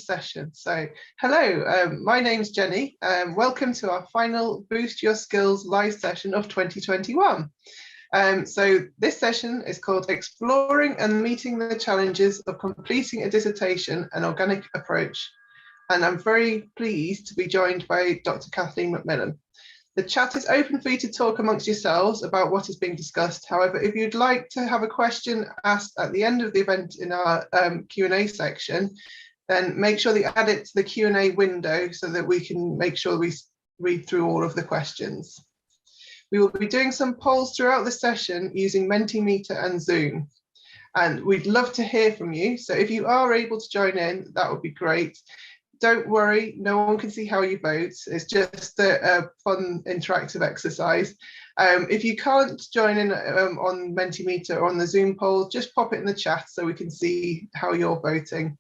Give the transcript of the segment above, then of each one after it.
session. So hello, my name's Jenny. Welcome to our final Boost Your Skills live session of 2021. So this session is called Exploring and Meeting the Challenges of Completing a Dissertation, an Organic Approach. And I'm very pleased to be joined by Dr. Kathleen McMillan. The chat is open for you to talk amongst yourselves about what is being discussed. However, if you'd like to have a question asked at the end of the event in our Q&A section, then make sure that you add it to the Q&A window so that we can make sure we read through all of the questions. We will be doing some polls throughout the session using Mentimeter and Zoom. And we'd love to hear from you. So if you are able to join in, that would be great. Don't worry, no one can see how you vote. It's just a fun interactive exercise. If you can't join in on Mentimeter or on the Zoom poll, just pop it in the chat so we can see how you're voting.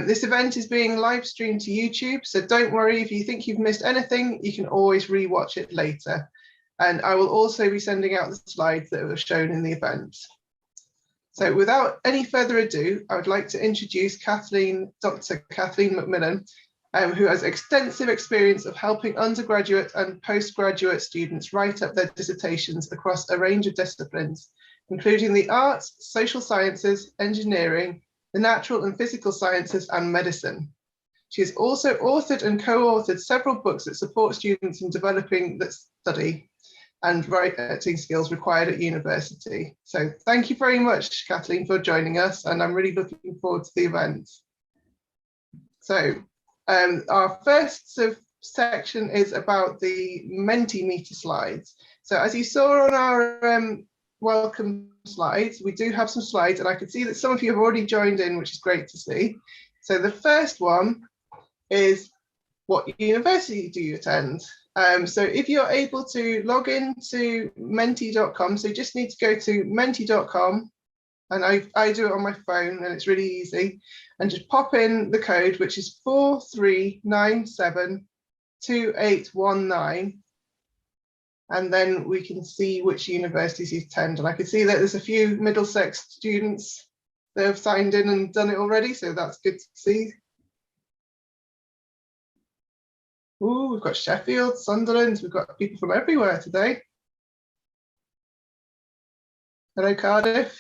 This event is being live streamed to YouTube, so don't worry if you think you've missed anything, you can always re-watch it later. And I will also be sending out the slides that were shown in the event. So without any further ado, I would like to introduce Dr. Kathleen McMillan, who has extensive experience of helping undergraduate and postgraduate students write up their dissertations across a range of disciplines, including the arts, social sciences, engineering, the natural and physical sciences, and medicine. She has also authored and co-authored several books that support students in developing the study and writing skills required at university. So thank you very much, Kathleen, for joining us, and I'm really looking forward to the event. So our first section is about the Mentimeter slides. So as you saw on our welcome slides, we do have some slides, and I can see that some of you have already joined in, which is great to see. So the first one is, what university do you attend? So if you're able to log into menti.com, so you just need to go to menti.com, and I do it on my phone and it's really easy, and just pop in the code, which is 43972819, and then we can see which universities you attend. And I can see that there's a few Middlesex students that have signed in and done it already, so that's good to see. Ooh, we've got Sheffield, Sunderland, we've got people from everywhere today. Hello, Cardiff.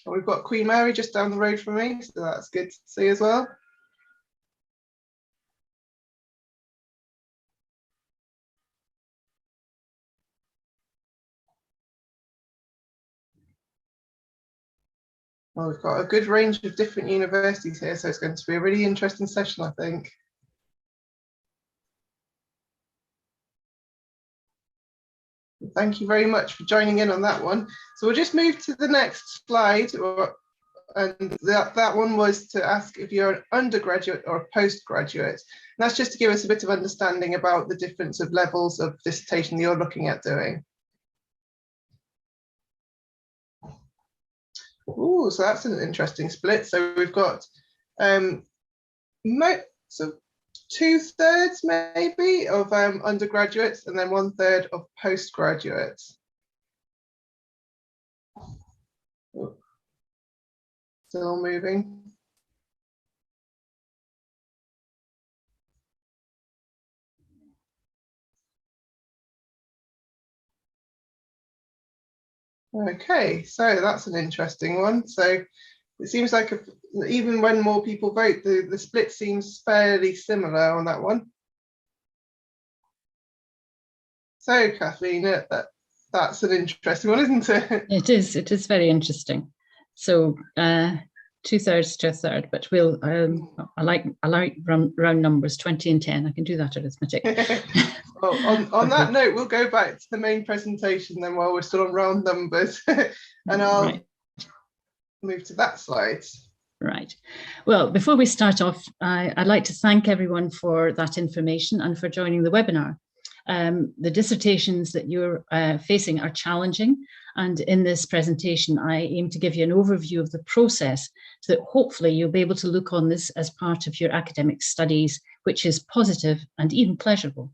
And we've got Queen Mary just down the road from me, so that's good to see as well. Well, we've got a good range of different universities here, so it's going to be a really interesting session, I think. Thank you very much for joining in on that one. So we'll just move to the next slide, and that one was to ask if you're an undergraduate or a postgraduate. And that's just to give us a bit of understanding about the difference of levels of dissertation you're looking at doing. Oh, so that's an interesting split. So we've got so 2/3 maybe of undergraduates, and then 1/3 of postgraduates. Oh, still moving. Okay, so that's an interesting one. So it seems like even when more people vote, the split seems fairly similar on that one. So Kathleen, that's an interesting one, isn't it? It is very interesting. So 2/3 to 1/3, but we'll I like round numbers, 20 and 10. I can do that arithmetic. Well, on that note, we'll go back to the main presentation then while we're still on round numbers, and I'll move to that slide. Right. Well, before we start off, I'd like to thank everyone for that information and for joining the webinar. The dissertations that you're facing are challenging, and in this presentation I aim to give you an overview of the process so that hopefully you'll be able to look on this as part of your academic studies, which is positive and even pleasurable.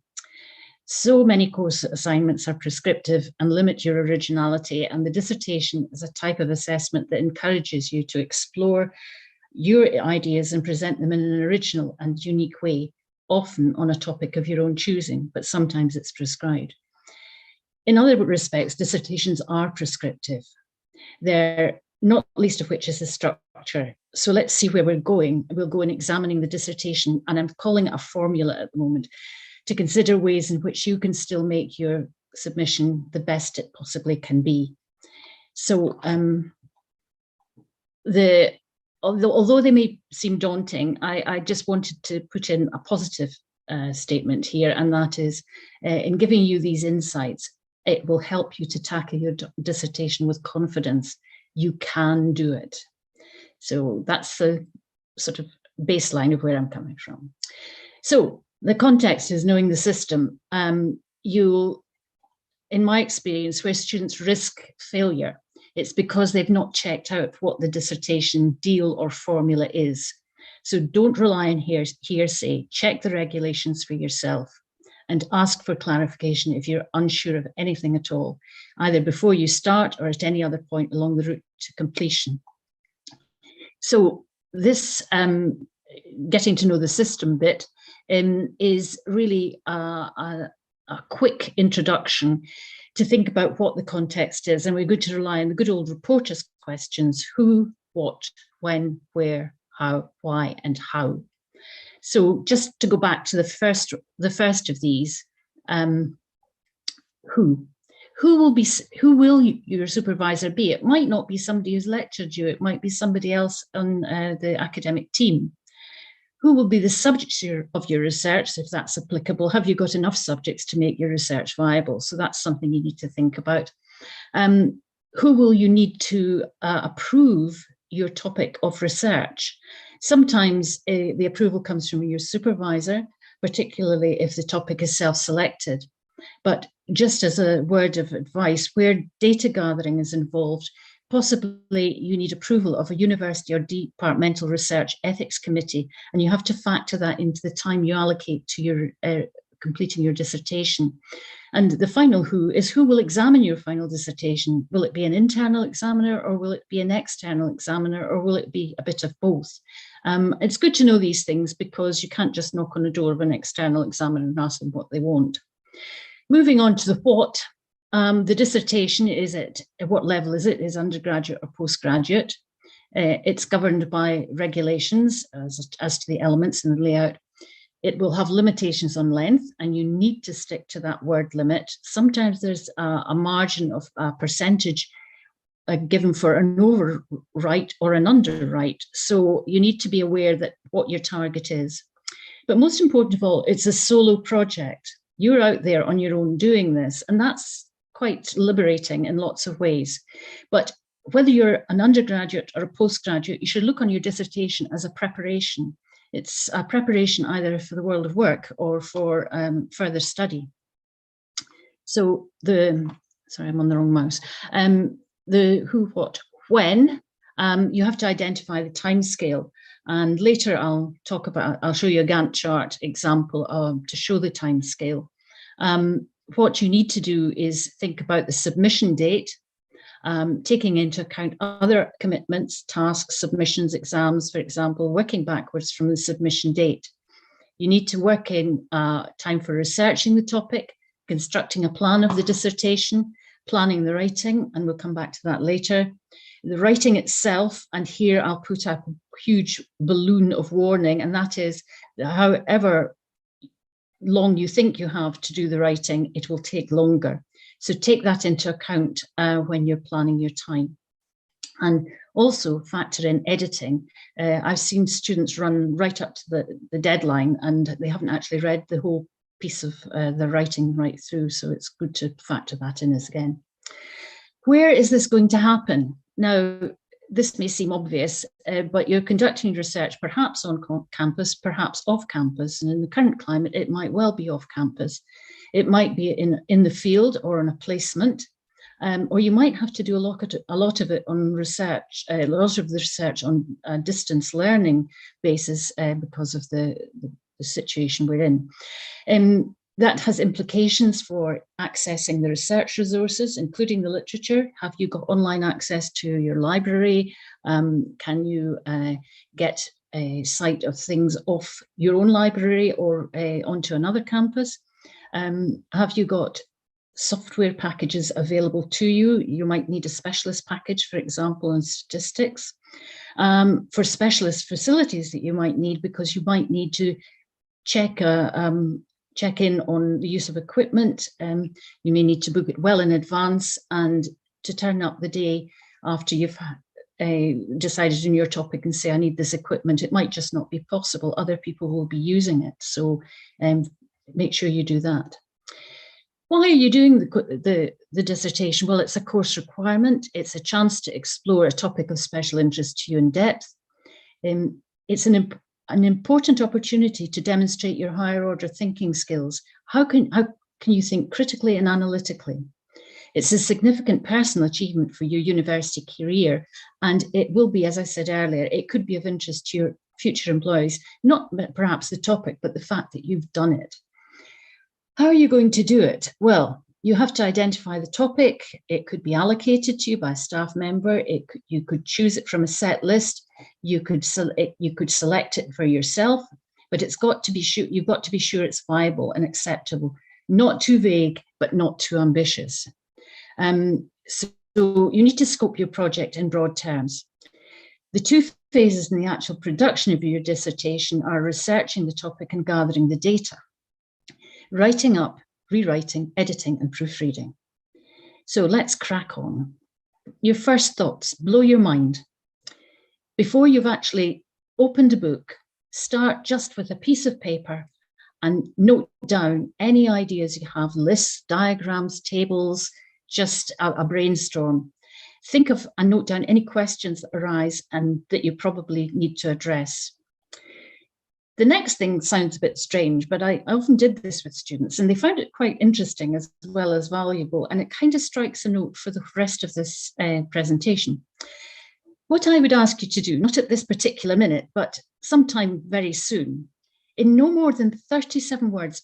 So many course assignments are prescriptive and limit your originality, and the dissertation is a type of assessment that encourages you to explore your ideas and present them in an original and unique way, often on a topic of your own choosing, but sometimes it's prescribed. In other respects, dissertations are prescriptive. They're not least of which is the structure. So let's see where we're going. We'll go in examining the dissertation, and I'm calling it a formula at the moment, to consider ways in which you can still make your submission the best it possibly can be. So although they may seem daunting, I just wanted to put in a positive statement here, and that is, in giving you these insights, it will help you to tackle your dissertation with confidence. You can do it. So that's the sort of baseline of where I'm coming from. So the context is knowing the system. You'll, in my experience, where students risk failure, it's because they've not checked out what the dissertation deal or formula is. So don't rely on hearsay. Check the regulations for yourself and ask for clarification if you're unsure of anything at all, either before you start or at any other point along the route to completion. So this getting to know the system bit is really a quick introduction to think about what the context is, and we're going to rely on the good old reporter's questions: who, what, when, where, how, why, and how. So just to go back to the first of these, who will your supervisor be? It might not be somebody who's lectured you, it might be somebody else on the academic team. Who will be the subject of your research, if that's applicable? Have you got enough subjects to make your research viable? So that's something you need to think about. Who will you need to approve your topic of research? Sometimes the approval comes from your supervisor, particularly if the topic is self-selected. But just as a word of advice, where data gathering is involved, possibly you need approval of a university or departmental research ethics committee, and you have to factor that into the time you allocate to your completing your dissertation. And the final who is who will examine your final dissertation. Will it be an internal examiner, or will it be an external examiner, or will it be a bit of both? It's good to know these things, because you can't just knock on the door of an external examiner and ask them what they want. Moving on to the what. The dissertation is at what level is it? Is undergraduate or postgraduate? It's governed by regulations as to the elements and the layout. It will have limitations on length, and you need to stick to that word limit. Sometimes there's a margin of a percentage given for an overwrite or an underwrite. So you need to be aware that what your target is. But most important of all, it's a solo project. You're out there on your own doing this, and that's quite liberating in lots of ways. But whether you're an undergraduate or a postgraduate, you should look on your dissertation as a preparation. It's a preparation either for the world of work or for further study. So sorry, I'm on the wrong mouse. The who, what, when, you have to identify the time scale. And later I'll show you a Gantt chart example to show the time scale. What you need to do is think about the submission date, taking into account other commitments, tasks, submissions, exams, for example, working backwards from the submission date. You need to work in time for researching the topic, constructing a plan of the dissertation, planning the writing, and we'll come back to that later. The writing itself, and here I'll put up a huge balloon of warning, and that is, however long you think you have to do the writing, it will take longer. So take that into account when you're planning your time. And also factor in editing. I've seen students run right up to the deadline, and they haven't actually read the whole piece of the writing right through, so it's good to factor that in again. Where is this going to happen? Now, this may seem obvious, but you're conducting research perhaps on campus, perhaps off campus. And in the current climate, it might well be off campus. It might be in the field or on a placement, or you might have to do a lot of it on research, a lot of the research on a distance learning basis because of the situation we're in. That has implications for accessing the research resources, including the literature. Have you got online access to your library? Can you get a sight of things off your own library or onto another campus? Have you got software packages available to you? You might need a specialist package, for example, in statistics. For specialist facilities that you might need, because you might need to check in on the use of equipment. You may need to book it well in advance, and to turn up the day after you've decided on your topic and say, I need this equipment, it might just not be possible. Other people will be using it. So make sure you do that. Why are you doing the dissertation? Well, it's a course requirement. It's a chance to explore a topic of special interest to you in depth. It's an important opportunity to demonstrate your higher order thinking skills. How can you think critically and analytically? It's a significant personal achievement for your university career, and it will be, as I said earlier, it could be of interest to your future employees, not perhaps the topic, but the fact that you've done it. How are you going to do it? Well, you have to identify the topic. It could be allocated to you by a staff member. You could choose it from a set list. You could select it for yourself, but you've got to be sure it's viable and acceptable, not too vague, but not too ambitious. So you need to scope your project in broad terms. The two phases in the actual production of your dissertation are researching the topic and gathering the data, writing up, rewriting, editing, and proofreading. So let's crack on. Your first thoughts, blow your mind. Before you've actually opened a book, start just with a piece of paper and note down any ideas you have, lists, diagrams, tables, just a brainstorm. Think of and note down any questions that arise and that you probably need to address. The next thing sounds a bit strange, but I often did this with students and they found it quite interesting as well as valuable, and it kind of strikes a note for the rest of this presentation. What I would ask you to do, not at this particular minute, but sometime very soon, in no more than 37 words,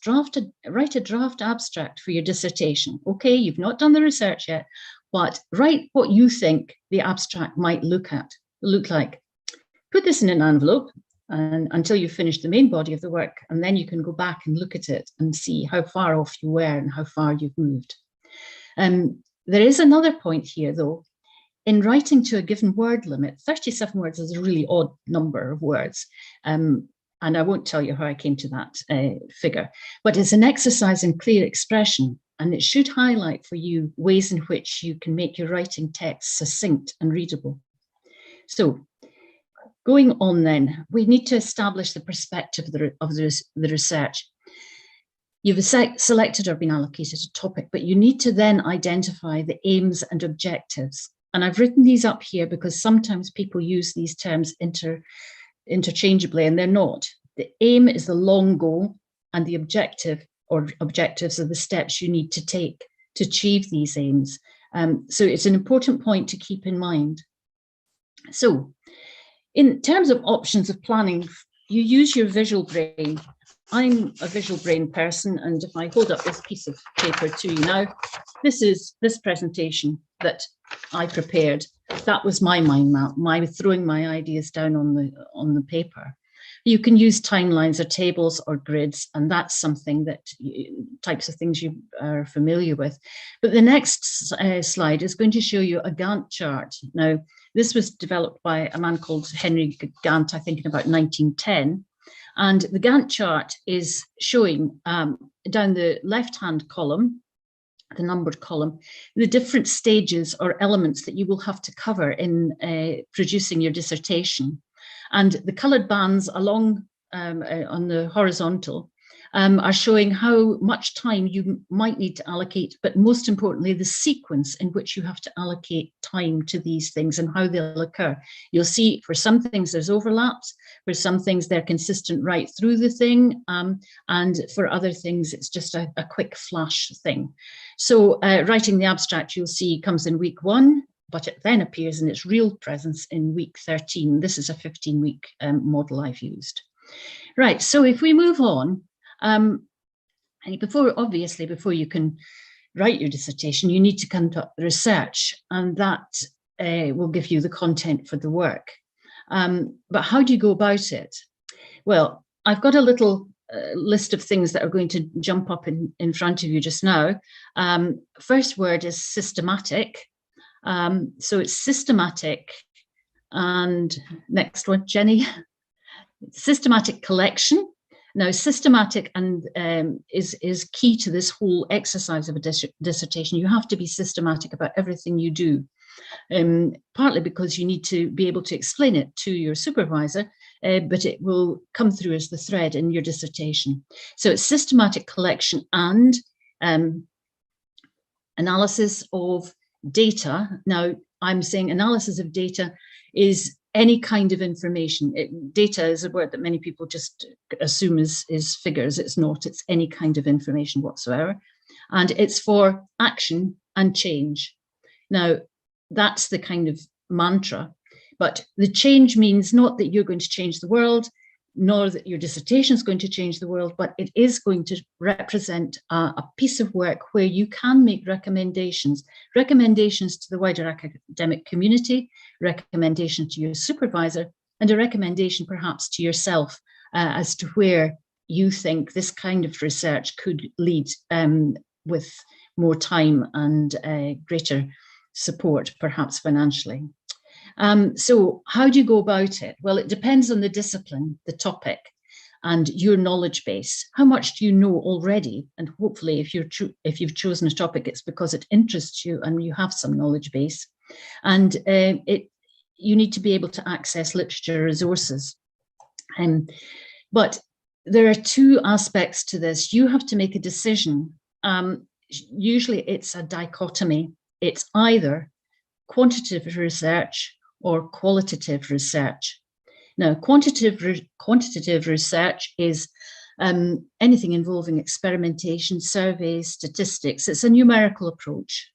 write a draft abstract for your dissertation. Okay, you've not done the research yet, but write what you think the abstract might look like. Put this in an envelope until you finish the main body of the work, and then you can go back and look at it and see how far off you were and how far you've moved. There is another point here, though. In writing to a given word limit, 37 words is a really odd number of words. And I won't tell you how I came to that figure, but it's an exercise in clear expression, and it should highlight for you ways in which you can make your writing text succinct and readable. So going on then, we need to establish the perspective of the research. You've selected or been allocated a topic, but you need to then identify the aims and objectives. And I've written these up here because sometimes people use these terms interchangeably, and they're not. The aim is the long goal, and the objective or objectives are the steps you need to take to achieve these aims. So it's an important point to keep in mind. So in terms of options of planning, you use your visual brain. I'm a visual brain person, and if I hold up this piece of paper to you now, this is this presentation that I prepared. That was my mind map, my throwing my ideas down on the paper. You can use timelines or tables or grids, and that's something that types of things you are familiar with. But the next slide is going to show you a Gantt chart. Now, this was developed by a man called Henry Gantt, I think in about 1910. And the Gantt chart is showing down the left-hand column, the numbered column, the different stages or elements that you will have to cover in producing your dissertation. And the coloured bands along on the horizontal are showing how much time you might need to allocate, but most importantly, the sequence in which you have to allocate time to these things and how they'll occur. You'll see for some things there's overlaps, for some things they're consistent right through the thing, and for other things it's just a quick flash thing. So writing the abstract, you'll see, comes in week 1, but it then appears in its real presence in week 13. This is a 15-week model I've used. Right, so if we move on, and before you can write your dissertation, you need to conduct research, and that will give you the content for the work. But how do you go about it? Well, I've got a little list of things that are going to jump up in front of you just now. First word is systematic. So it's systematic, and next one, Jenny, systematic collection. Now, systematic and is key to this whole exercise of a dissertation. You have to be systematic about everything you do, partly because you need to be able to explain it to your supervisor, but it will come through as the thread in your dissertation. So it's systematic collection and analysis of data. Now, I'm saying analysis of data is any kind of information. Data is a word that many people just assume is figures. It's not, it's any kind of information whatsoever. And it's for action and change. Now, that's the kind of mantra, but the change means not that you're going to change the world, nor that your dissertation is going to change the world, but it is going to represent a piece of work where you can make recommendations to the wider academic community, recommendations to your supervisor, and a recommendation perhaps to yourself as to where you think this kind of research could lead with more time and greater support, perhaps financially. So how do you go about it? Well, it depends on the discipline, the topic, and your knowledge base. How much do you know already? And hopefully, if you've chosen a topic, it's because it interests you and you have some knowledge base. And you need to be able to access literature resources. But there are two aspects to this. You have to make a decision. Usually, it's a dichotomy. It's either quantitative research or qualitative research. Now, quantitative research is anything involving experimentation, surveys, statistics. It's a numerical approach.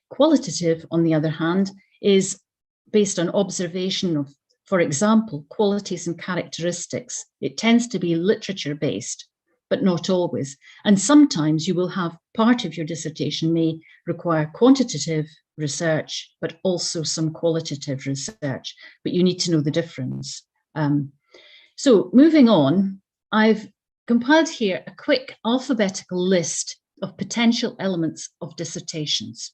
Qualitative, on the other hand, is based on observation of, for example, qualities and characteristics. It tends to be literature-based, but not always. And sometimes you will have part of your dissertation may require quantitative research, but also some qualitative research, but you need to know the difference. So moving on, I've compiled here a quick alphabetical list of potential elements of dissertations.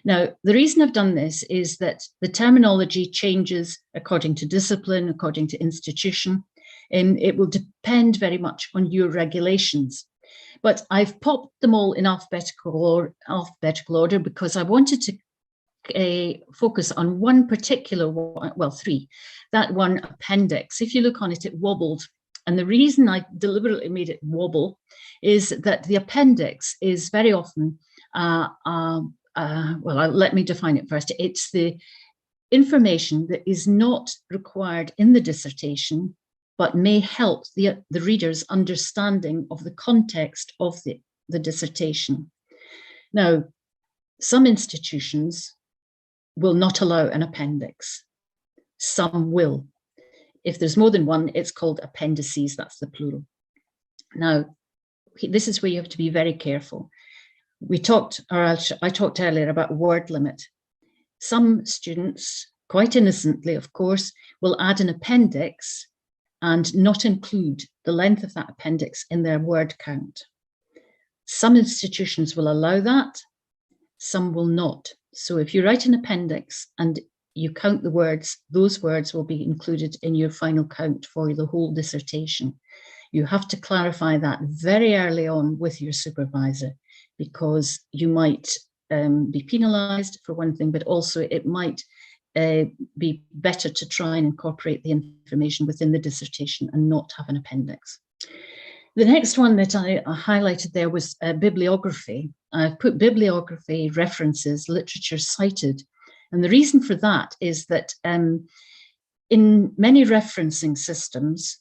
Now, the reason I've done this is that the terminology changes according to discipline, according to institution, and it will depend very much on your regulations. But I've popped them all in alphabetical order because I wanted to focus on one particular one, well, three. That one, appendix. If you look on it, it wobbled. And the reason I deliberately made it wobble is that the appendix is very often, let me define it first. It's the information that is not required in the dissertation, but may help the reader's understanding of the context of the dissertation. Now, some institutions will not allow an appendix. Some will. If there's more than one, it's called appendices, that's the plural. Now, this is where you have to be very careful. I talked earlier about word limit. Some students, quite innocently, of course, will add an appendix and not include the length of that appendix in their word count. Some institutions will allow that, some will not. So if you write an appendix and you count the words, those words will be included in your final count for the whole dissertation. You have to clarify that very early on with your supervisor, because you might be penalised for one thing, but also it might be better to try and incorporate the information within the dissertation and not have an appendix. The next one that I highlighted there was bibliography. I've put bibliography, references, literature cited. And the reason for that is that in many referencing systems,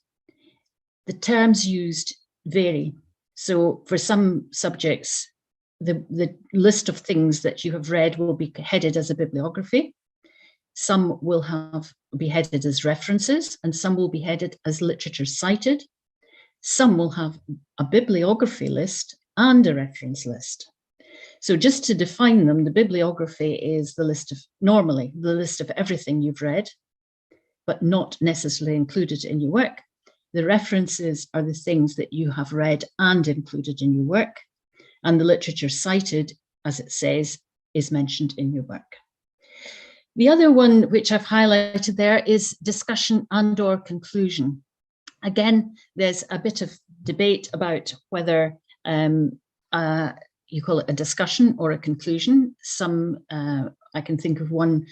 the terms used vary. So for some subjects, the list of things that you have read will be headed as a bibliography. Some will be headed as references, and some will be headed as literature cited. Some will have a bibliography list and a reference list. So just to define them, the bibliography is normally the list of everything you've read, but not necessarily included in your work. The references are the things that you have read and included in your work. And the literature cited, as it says, is mentioned in your work. The other one which I've highlighted there is discussion and/or conclusion. Again, there's a bit of debate about whether you call it a discussion or a conclusion. I can think of one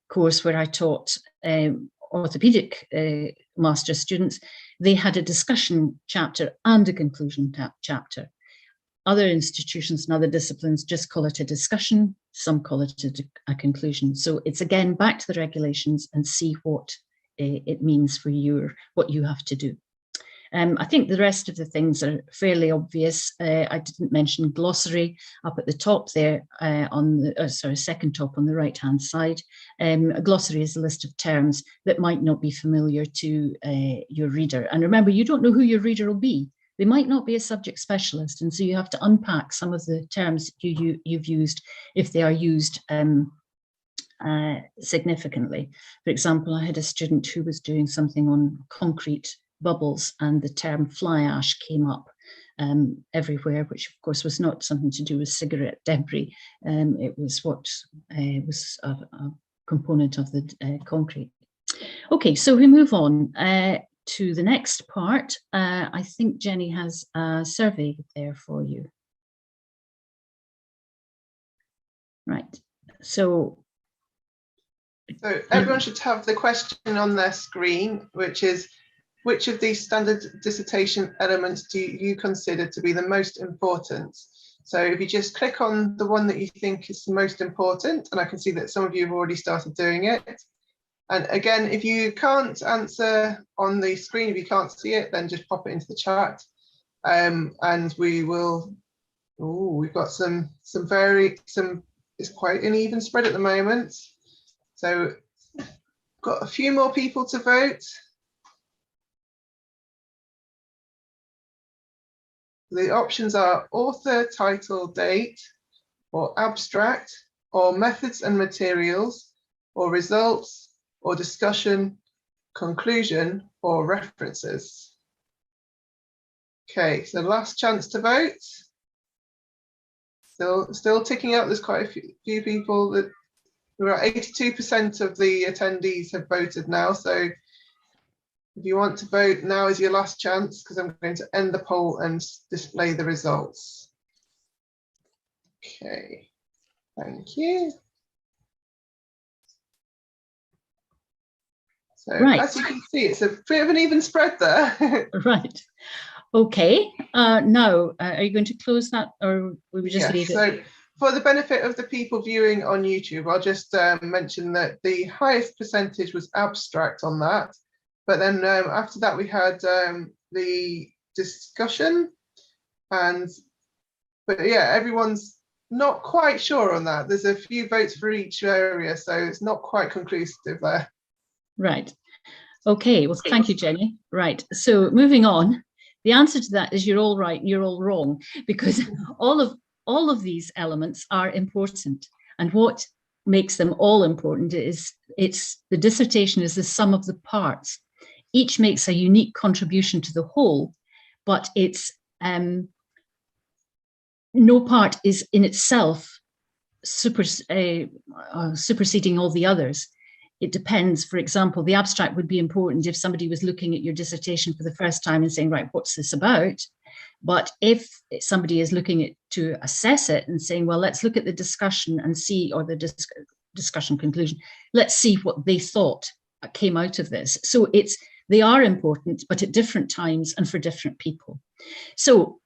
course where I taught orthopedic master's students. They had a discussion chapter and a conclusion chapter. Other institutions and other disciplines just call it a discussion. Some call it a conclusion. So it's again back to the regulations and see what it means for what you have to do. I think the rest of the things are fairly obvious. I didn't mention glossary up at the top there second top on the right-hand side. A glossary is a list of terms that might not be familiar to your reader. And remember, you don't know who your reader will be. They might not be a subject specialist, and so you have to unpack some of the terms you've used if they are used significantly. For example, I had a student who was doing something on concrete bubbles, and the term fly ash came up everywhere, which of course was not something to do with cigarette debris. It was what was a component of the concrete. Okay, so we move on to the next part. I think Jenny has a survey there for you. Right, so everyone should have the question on their screen, which is, which of these standard dissertation elements do you consider to be the most important? So if you just click on the one that you think is the most important, and I can see that some of you have already started doing it. And again, if you can't answer on the screen, if you can't see it, then just pop it into the chat. And we will, we've got it's quite an even spread at the moment. So got a few more people to vote. The options are author, title, date, or abstract, or methods and materials, or results, or discussion, conclusion, or references. Okay, so last chance to vote. Still ticking out. There's quite a few people that we're at 82% of the attendees have voted now. So if you want to vote, now is your last chance, because I'm going to end the poll and display the results. Okay, thank you. So right. As you can see, it's a bit of an even spread there. Right. Okay. Now, are you going to close that, or will we just leave it? So for the benefit of the people viewing on YouTube, I'll just mention that the highest percentage was abstract on that. But then after that, we had the discussion. But yeah, everyone's not quite sure on that. There's a few votes for each area, so it's not quite conclusive there. Right. Okay. Well, thank you, Jenny. Right. So moving on, the answer to that is you're all right and you're all wrong, because all of these elements are important. And what makes them all important is the dissertation is the sum of the parts. Each makes a unique contribution to the whole, but it's no part is in itself superseding all the others. It depends. For example, the abstract would be important if somebody was looking at your dissertation for the first time and saying, right, what's this about? But if somebody is looking to assess it and saying, well, let's look at the discussion and see, or the discussion conclusion, let's see what they thought came out of this. So it's They are important, but at different times and for different people. So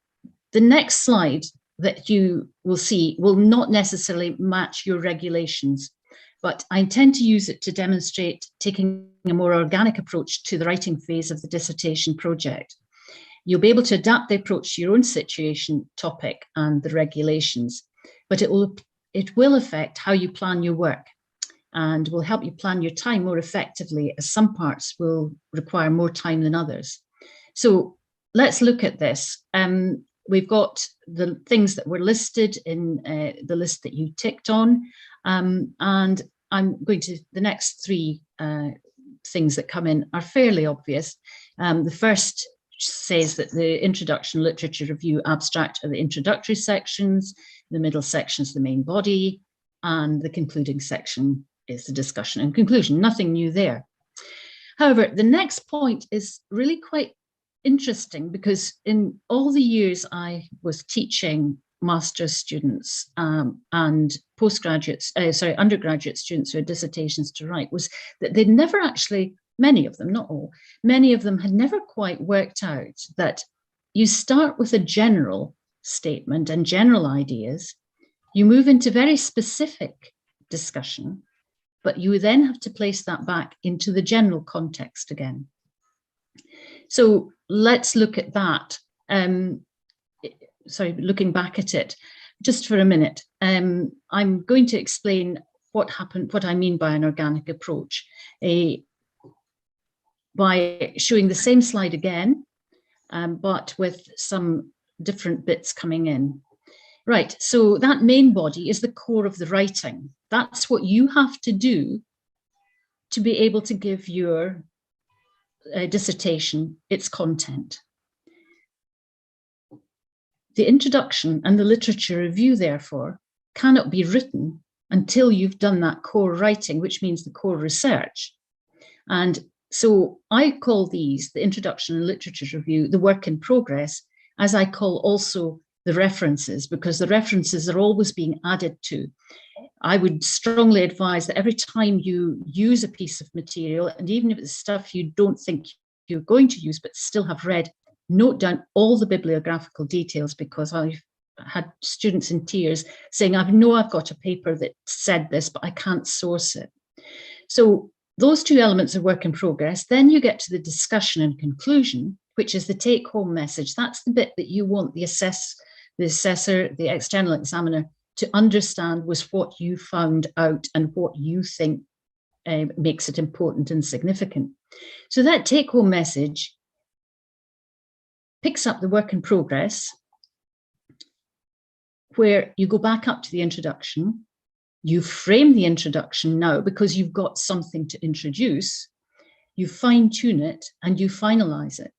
the next slide that you will see will not necessarily match your regulations, but I intend to use it to demonstrate taking a more organic approach to the writing phase of the dissertation project. You'll be able to adapt the approach to your own situation, topic, and the regulations, but it will affect how you plan your work and will help you plan your time more effectively, as some parts will require more time than others. So let's look at this. We've got the things that were listed in the list that you ticked on, and I'm going to, the next three things that come in are fairly obvious. The first says that the introduction, literature review, abstract are the introductory sections, the middle section is the main body, and the concluding section is the discussion and conclusion. Nothing new there. However, the next point is really quite interesting, because in all the years I was teaching master's students and undergraduate students who had dissertations to write, was that they'd never actually, many of them, not all, many of them had never quite worked out that you start with a general statement and general ideas, you move into very specific discussion, but you then have to place that back into the general context again. So let's look at that. Looking back at it just for a minute, I'm going to explain what I mean by an organic approach, by showing the same slide again, but with some different bits coming in. Right, so that main body is the core of the writing. That's what you have to do to be able to give your dissertation its content. The introduction and the literature review, therefore, cannot be written until you've done that core writing, which means the core research. And so I call these, the introduction and literature review, the work in progress, as I call also the references, because the references are always being added to. I would strongly advise that every time you use a piece of material, and even if it's stuff you don't think you're going to use but still have read, note down all the bibliographical details, because I've had students in tears saying, I know I've got a paper that said this, but I can't source it. So those two elements are work in progress. Then you get to the discussion and conclusion, which is the take-home message. That's the bit that you want the assessor, the external examiner, to understand was what you found out and what you think makes it important and significant. So that take-home message picks up the work in progress, where you go back up to the introduction, you frame the introduction now because you've got something to introduce, you fine-tune it and you finalize it.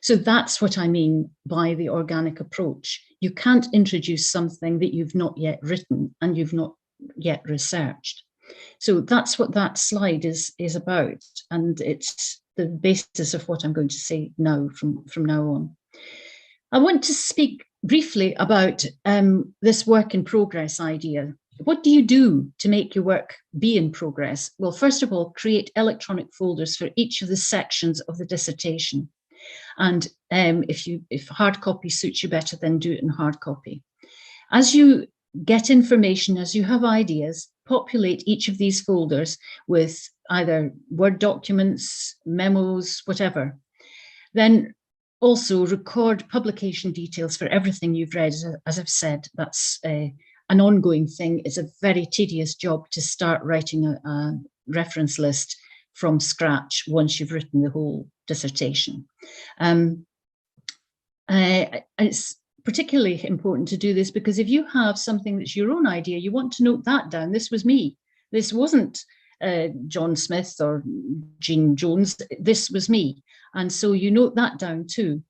So that's what I mean by the organic approach. You can't introduce something that you've not yet written and you've not yet researched. So that's what that slide is about. And it's the basis of what I'm going to say now from now on. I want to speak briefly about this work in progress idea. What do you do to make your work be in progress? Well, first of all, create electronic folders for each of the sections of the dissertation. And if hard copy suits you better, then do it in hard copy. As you get information, as you have ideas, populate each of these folders with either Word documents, memos, whatever. Then also record publication details for everything you've read. As I've said, that's an ongoing thing. It's a very tedious job to start writing a reference list from scratch once you've written the whole dissertation. It's particularly important to do this because if you have something that's your own idea, you want to note that down. This was me. This wasn't John Smith or Jean Jones. This was me. And so you note that down too.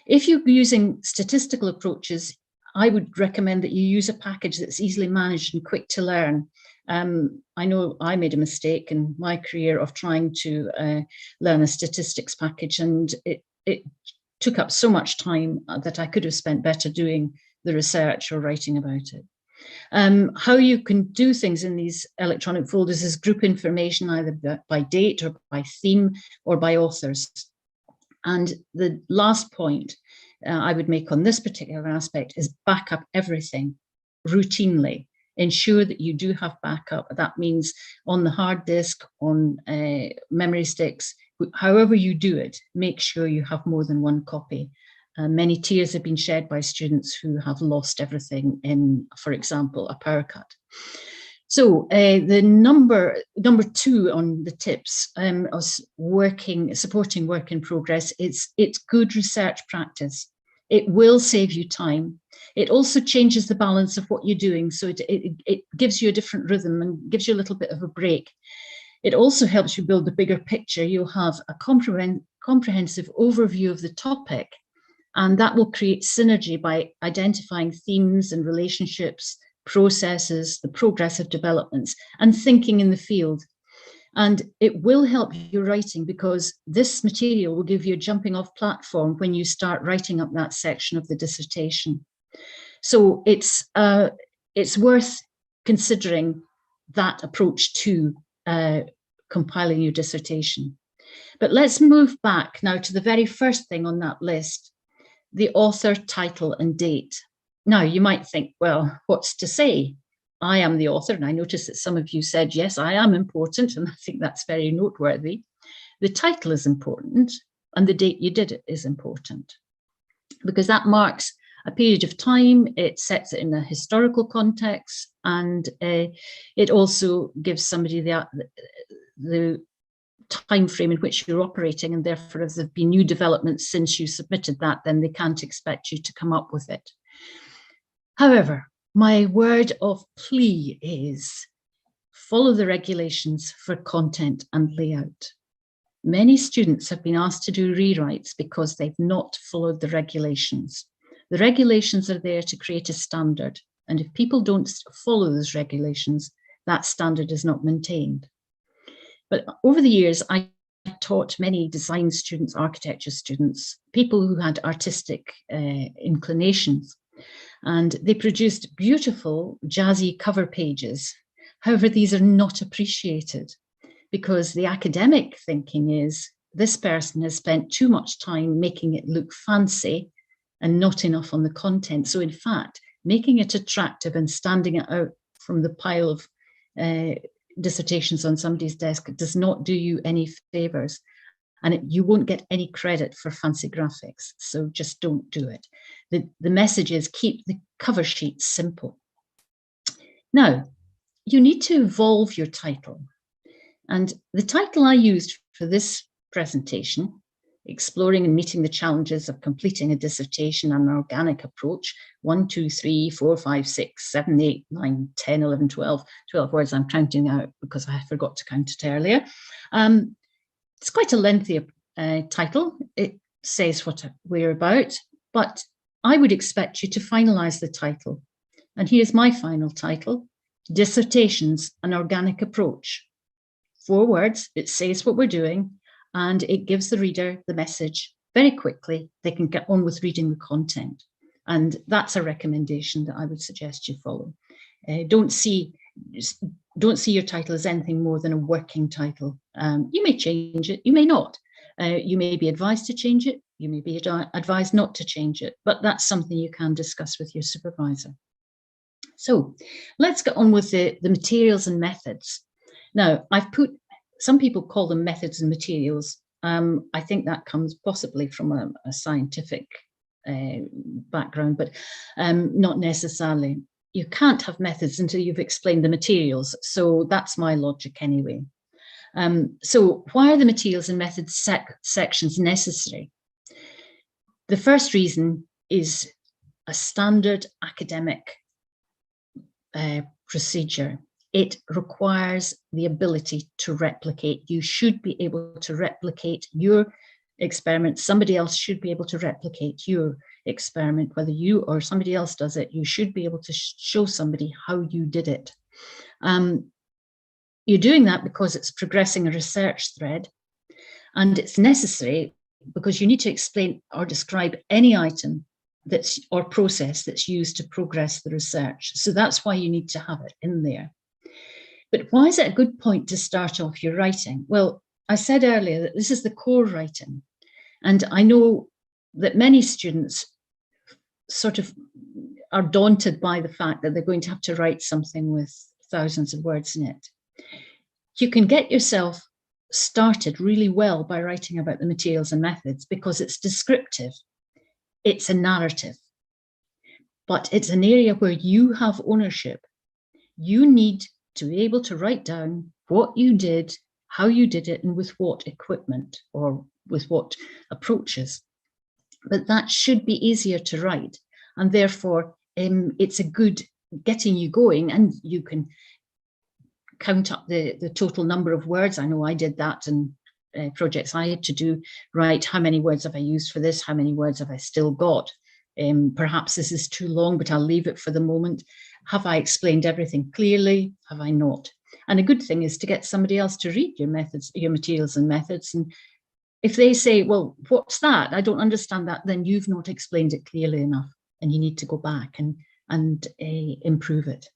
If you're using statistical approaches, I would recommend that you use a package that's easily managed and quick to learn. I know I made a mistake in my career of trying to learn a statistics package, and it took up so much time that I could have spent better doing the research or writing about it. How you can do things in these electronic folders is group information either by date or by theme or by authors. And the last point I would make on this particular aspect is back up everything routinely. Ensure that you do have backup. That means on the hard disk, on memory sticks, however you do it, make sure you have more than one copy. Many tears have been shed by students who have lost everything in, for example, a power cut. So the number 2 on the tips of supporting work in progress, it's good research practice. It will save you time. It also changes the balance of what you're doing. So it gives you a different rhythm and gives you a little bit of a break. It also helps you build the bigger picture. You'll have a comprehensive overview of the topic, and that will create synergy by identifying themes and relationships, processes, the progressive developments, and thinking in the field. And it will help your writing because this material will give you a jumping off platform when you start writing up that section of the dissertation. So it's worth considering that approach to compiling your dissertation. But let's move back now to the very first thing on that list, the author, title, and date. Now, you might think, well, what's to say? I am the author, and I noticed that some of you said, yes, I am important, and I think that's very noteworthy. The title is important, and the date you did it is important, because that marks a period of time, it sets it in a historical context, and it also gives somebody the time frame in which you're operating, and therefore if there have been new developments since you submitted that, then they can't expect you to come up with it. However, my word of plea is follow the regulations for content and layout. Many students have been asked to do rewrites because they've not followed the regulations. The regulations are there to create a standard, and if people don't follow those regulations, that standard is not maintained. But over the years, I taught many design students, architecture students, people who had artistic inclinations, and they produced beautiful jazzy cover pages. However, these are not appreciated because the academic thinking is this person has spent too much time making it look fancy and not enough on the content. So in fact, making it attractive and standing it out from the pile of dissertations on somebody's desk does not do you any favors, and you won't get any credit for fancy graphics. So just don't do it. The message is keep the cover sheet simple. Now, you need to evolve your title. And the title I used for this presentation, Exploring and Meeting the Challenges of Completing a Dissertation and an Organic Approach, 1, 2, 3, 4, 5, 6, 7, 8, 9, 10, 11, 12 words I'm counting out because I forgot to count it earlier. It's quite a lengthy title. It says what we're about, but I would expect you to finalize the title. And here's my final title, Dissertations, an Organic Approach. 4 words, it says what we're doing, and it gives the reader the message very quickly. They can get on with reading the content. And that's a recommendation that I would suggest you follow. Don't see your title as anything more than a working title. You may change it, you may not. You may be advised to change it, you may be advised not to change it, but that's something you can discuss with your supervisor. So let's get on with the materials and methods. Now, some people call them methods and materials. I think that comes possibly from a scientific background, but not necessarily. You can't have methods until you've explained the materials. So that's my logic anyway. So why are the materials and methods sections necessary? The first reason is a standard academic procedure. It requires the ability to replicate. You should be able to replicate your experiment. Somebody else should be able to replicate your experiment, whether you or somebody else does it. You should be able to show somebody how you did it. You're doing that because it's progressing a research thread, and it's necessary because you need to explain or describe any item or process that's used to progress the research. So that's why you need to have it in there. But why is it a good point to start off your writing? Well, I said earlier that this is the core writing. And I know that many students sort of are daunted by the fact that they're going to have to write something with thousands of words in it. You can get yourself started really well by writing about the materials and methods because it's descriptive. It's a narrative, but it's an area where you have ownership. You need to be able to write down what you did, how you did it, and with what equipment or with what approaches. But that should be easier to write. And therefore, it's a good getting you going, and you can count up the total number of words. I know I did that in projects I had to do, right? How many words have I used for this? How many words have I still got? Perhaps this is too long, but I'll leave it for the moment. Have I explained everything clearly? Have I not? And a good thing is to get somebody else to read your methods, your materials and methods. And if they say, well, what's that? I don't understand that, then you've not explained it clearly enough, and you need to go back and improve it.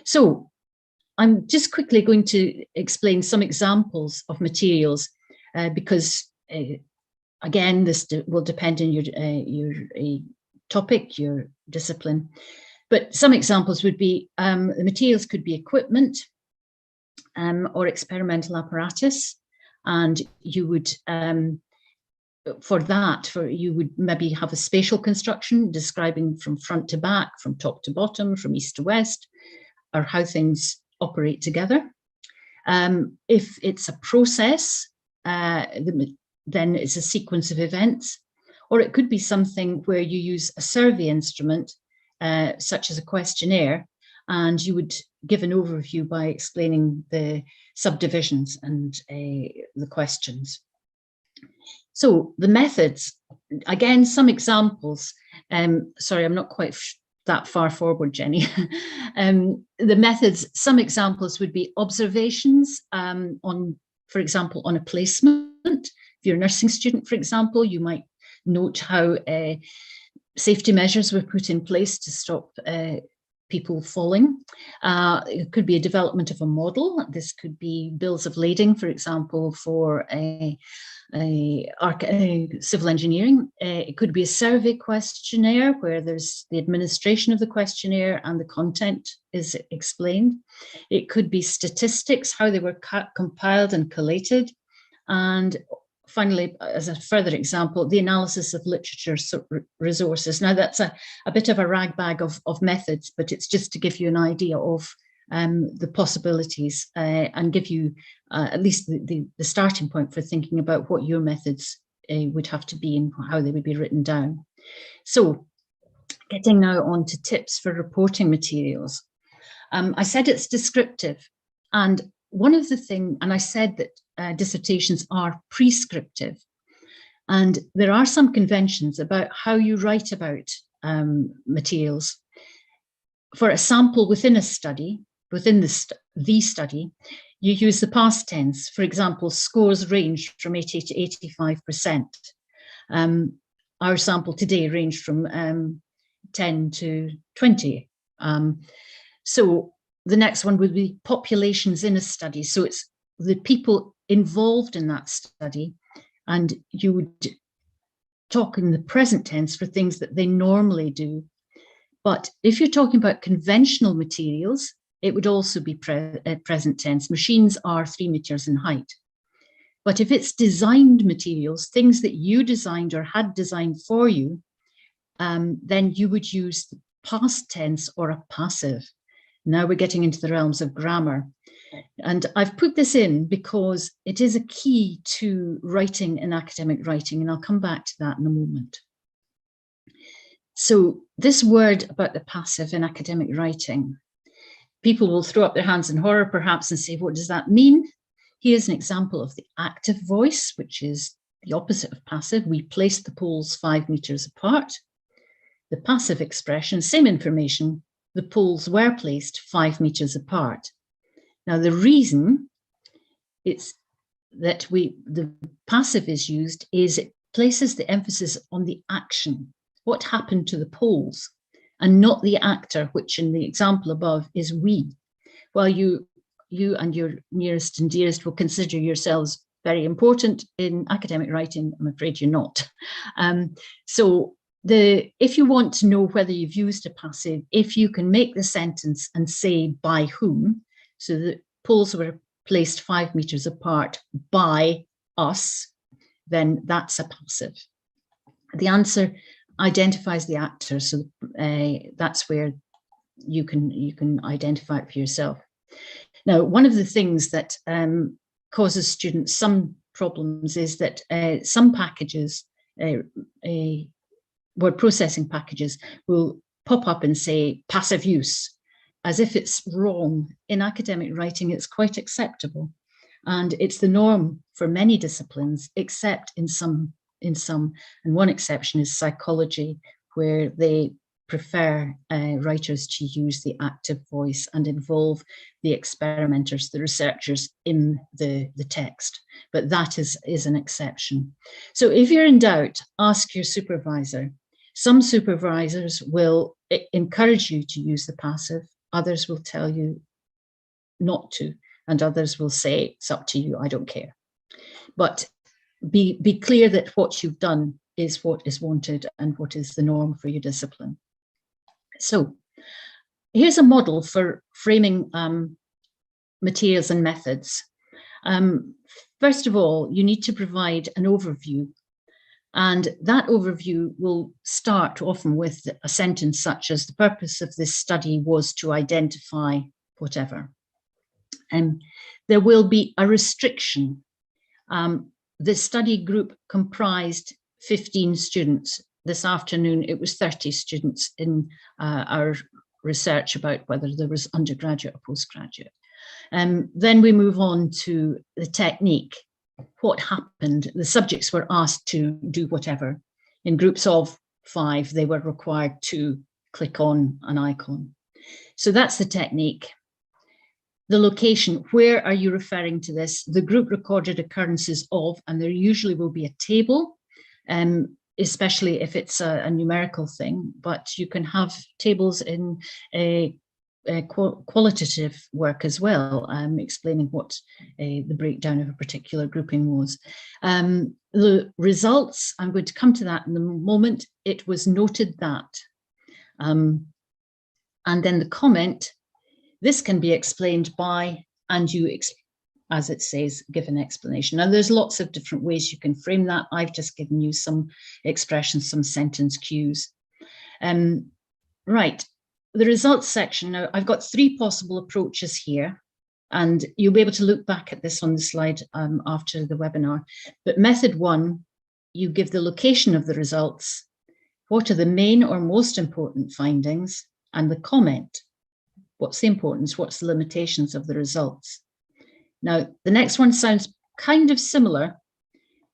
So I'm just quickly going to explain some examples of materials because, again, this will depend on your topic, your discipline. But some examples would be, the materials could be equipment or experimental apparatus. And you would, you would maybe have a spatial construction describing from front to back, from top to bottom, from east to west, or how things operate together. If it's a process, then it's a sequence of events, or it could be something where you use a survey instrument, such as a questionnaire, and you would give an overview by explaining the subdivisions and the questions. So the methods, again, some examples. Sorry, I'm not quite that far forward, Jenny. The methods, some examples would be observations on, for example, on a placement. If you're a nursing student, for example, you might note how safety measures were put in place to stop people falling. It could be a development of a model. This could be bills of lading, for example, for civil engineering. It could be a survey questionnaire where there's the administration of the questionnaire and the content is explained. It could be statistics, how they were compiled and collated. And finally, as a further example, the analysis of literature resources. Now, that's a bit of a ragbag of methods, but it's just to give you an idea of the possibilities and give you at least the starting point for thinking about what your methods would have to be and how they would be written down. So getting now on to tips for reporting materials. I said it's descriptive, and one of the things, and I said that dissertations are prescriptive, and there are some conventions about how you write about materials. For a sample within a study, within the study, you use the past tense. For example, scores range from 80 to 85%. Our sample today ranged from 10 to 20. So the next one would be populations in a study. So it's the people involved in that study, and you would talk in the present tense for things that they normally do. But if you're talking about conventional materials, it would also be present tense. Machines are 3 meters in height. But if it's designed materials, things that you designed or had designed for you, then you would use the past tense or a passive. Now we're getting into the realms of grammar. And I've put this in because it is a key to writing in academic writing, and I'll come back to that in a moment. So this word about the passive in academic writing, people will throw up their hands in horror perhaps and say, what does that mean? Here's an example of the active voice, which is the opposite of passive. We placed the poles 5 meters apart. The passive expression, same information, the poles were placed 5 meters apart. Now, the reason it's that the passive is used is it places the emphasis on the action. what happened to the polls, and not the actor, which in the example above is we. While you and your nearest and dearest will consider yourselves very important in academic writing, I'm afraid you're not. So if you want to know whether you've used a passive, if you can make the sentence and say by whom, so the polls were placed 5 meters apart by us, then that's a passive. The answer identifies the actor, so that's where you can identify it for yourself. Now, one of the things that causes students some problems is that some packages, word processing packages, will pop up and say passive use, as if it's wrong. In academic writing, it's quite acceptable. And it's the norm for many disciplines, except in some, and one exception is psychology, where they prefer writers to use the active voice and involve the experimenters, the researchers in the text. But that is an exception. So if you're in doubt, ask your supervisor. Some supervisors will encourage you to use the passive, others will tell you not to, and others will say, it's up to you, I don't care. But be clear that what you've done is what is wanted and what is the norm for your discipline. So here's a model for framing materials and methods. First of all, you need to provide an overview, and that overview will start often with a sentence such as, the purpose of this study was to identify whatever. There will be a restriction. The study group comprised 15 students. This afternoon, it was 30 students in our research about whether there was undergraduate or postgraduate. Then we move on to the technique. What happened? The subjects were asked to do whatever. In groups of 5, they were required to click on an icon. So that's the technique. The location, where are you referring to this? The group recorded occurrences of, and there usually will be a table, especially if it's a numerical thing, but you can have tables in a qualitative work as well, explaining what the breakdown of a particular grouping was. The results, I'm going to come to that in a moment. It was noted that. And then the comment, this can be explained by, and you, as it says, give an explanation. Now, there's lots of different ways you can frame that. I've just given you some expressions, some sentence cues. Right, the results section. Now, I've got 3 possible approaches here, and you'll be able to look back at this on the slide after the webinar. But method 1, you give the location of the results, what are the main or most important findings, and the comment. What's the importance? What's the limitations of the results? Now, the next one sounds kind of similar,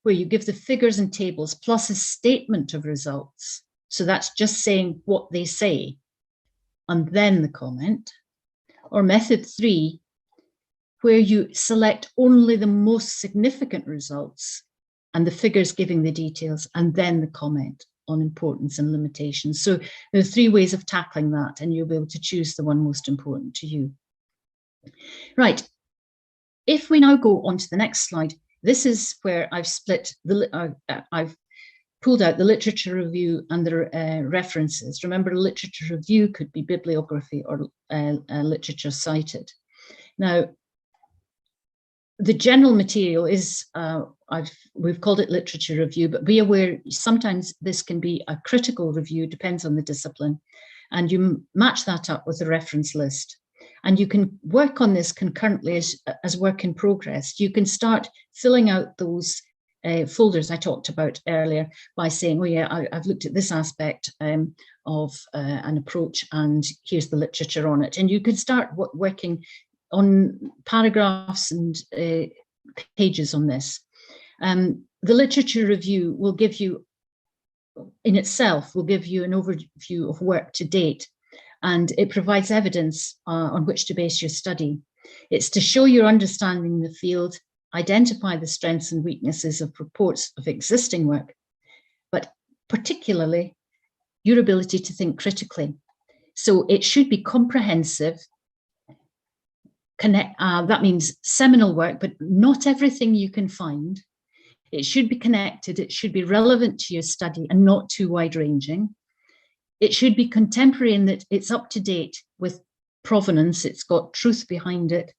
where you give the figures and tables plus a statement of results. So that's just saying what they say, and then the comment. Or method 3, where you select only the most significant results and the figures giving the details, and then the comment on importance and limitations. So there are 3 ways of tackling that, and you'll be able to choose the one most important to you. Right, if we now go on to the next slide, this is where I've split I've pulled out the literature review and the references. Remember, literature review could be bibliography or literature cited. Now, the general material is, we've called it literature review, but be aware sometimes this can be a critical review, depends on the discipline, and you match that up with a reference list. And you can work on this concurrently as work in progress. You can start filling out those folders I talked about earlier by saying, oh yeah, I've looked at this aspect of an approach, and here's the literature on it. And you can start working on paragraphs and pages on this. The literature review will give you, in itself, will give you an overview of work to date, and it provides evidence on which to base your study. It's to show your understanding in the field, identify the strengths and weaknesses of reports of existing work, but particularly your ability to think critically. So it should be comprehensive. That means seminal work, but not everything you can find. It should be connected. It should be relevant to your study and not too wide-ranging. It should be contemporary in that it's up to date with provenance. It's got truth behind it.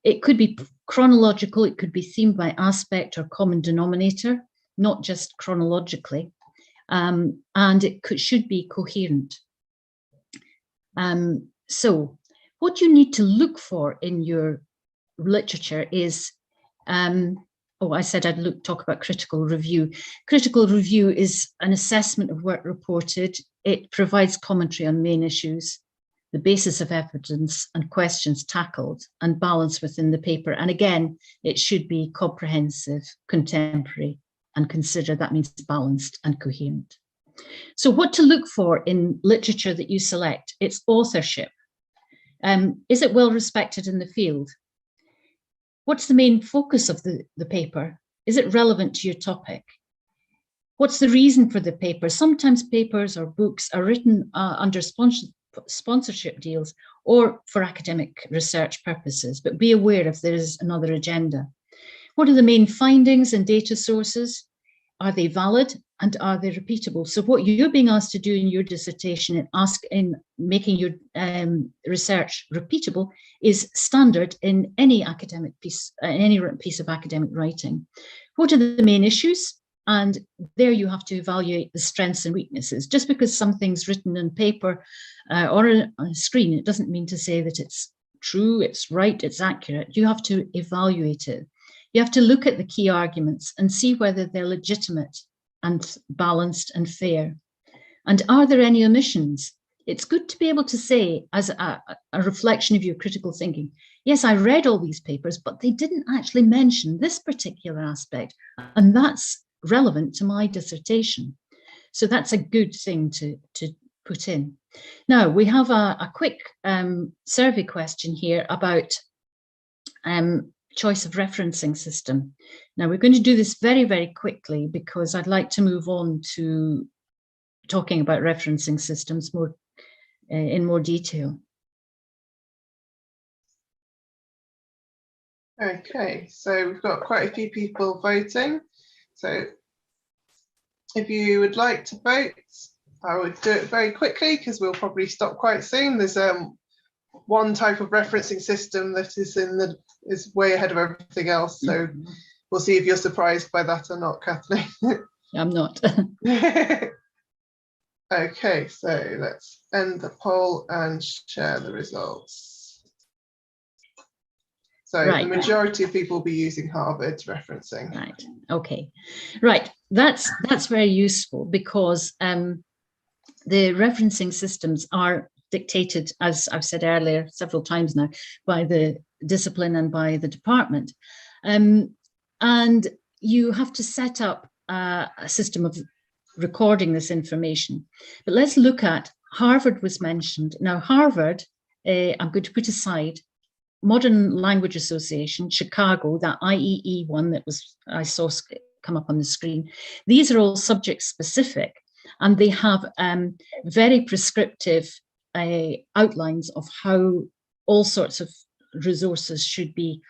It could be chronological. It could be themed by aspect or common denominator, not just chronologically. And it should be coherent. So what you need to look for in your literature is, I said I'd talk about critical review. Critical review is an assessment of work reported. It provides commentary on main issues, the basis of evidence and questions tackled, and balance within the paper. And again, it should be comprehensive, contemporary, and considered. That means balanced and coherent. So what to look for in literature that you select? It's authorship. Is it well respected in the field? What's the main focus of the paper? Is it relevant to your topic? What's the reason for the paper? Sometimes papers or books are written under sponsorship deals or for academic research purposes, but be aware if there is another agenda. What are the main findings and data sources? Are they valid and are they repeatable? So what you're being asked to do in your dissertation and in making your research repeatable is standard in any academic piece, any piece of academic writing. What are the main issues? And there you have to evaluate the strengths and weaknesses. Just because something's written in paper or on a screen, it doesn't mean to say that it's true, it's right, it's accurate. You have to evaluate it. You have to look at the key arguments and see whether they're legitimate and balanced and fair. And are there any omissions? It's good to be able to say, as a reflection of your critical thinking, yes, I read all these papers, but they didn't actually mention this particular aspect, and that's relevant to my dissertation. So that's a good thing to put in. Now, we have a quick survey question here about choice of referencing system. Now, we're going to do this very, very quickly because I'd like to move on to talking about referencing systems in more detail. Okay, so we've got quite a few people voting. So if you would like to vote, I would do it very quickly because we'll probably stop quite soon. There's one type of referencing system that is way ahead of everything else. So we'll see if you're surprised by that or not, Kathleen. I'm not. Okay, so let's end the poll and share the results. So right. The majority of people will be using Harvard's referencing. Right. Okay. Right. That's very useful because the referencing systems are dictated, as I've said earlier several times now, by the discipline and by the department. And you have to set up a system of recording this information. But let's look at Harvard was mentioned. Now, Harvard, I'm going to put aside Modern Language Association, Chicago, that IEE one that I saw come up on the screen. These are all subject specific, and they have very prescriptive outlines of how all sorts of resources should be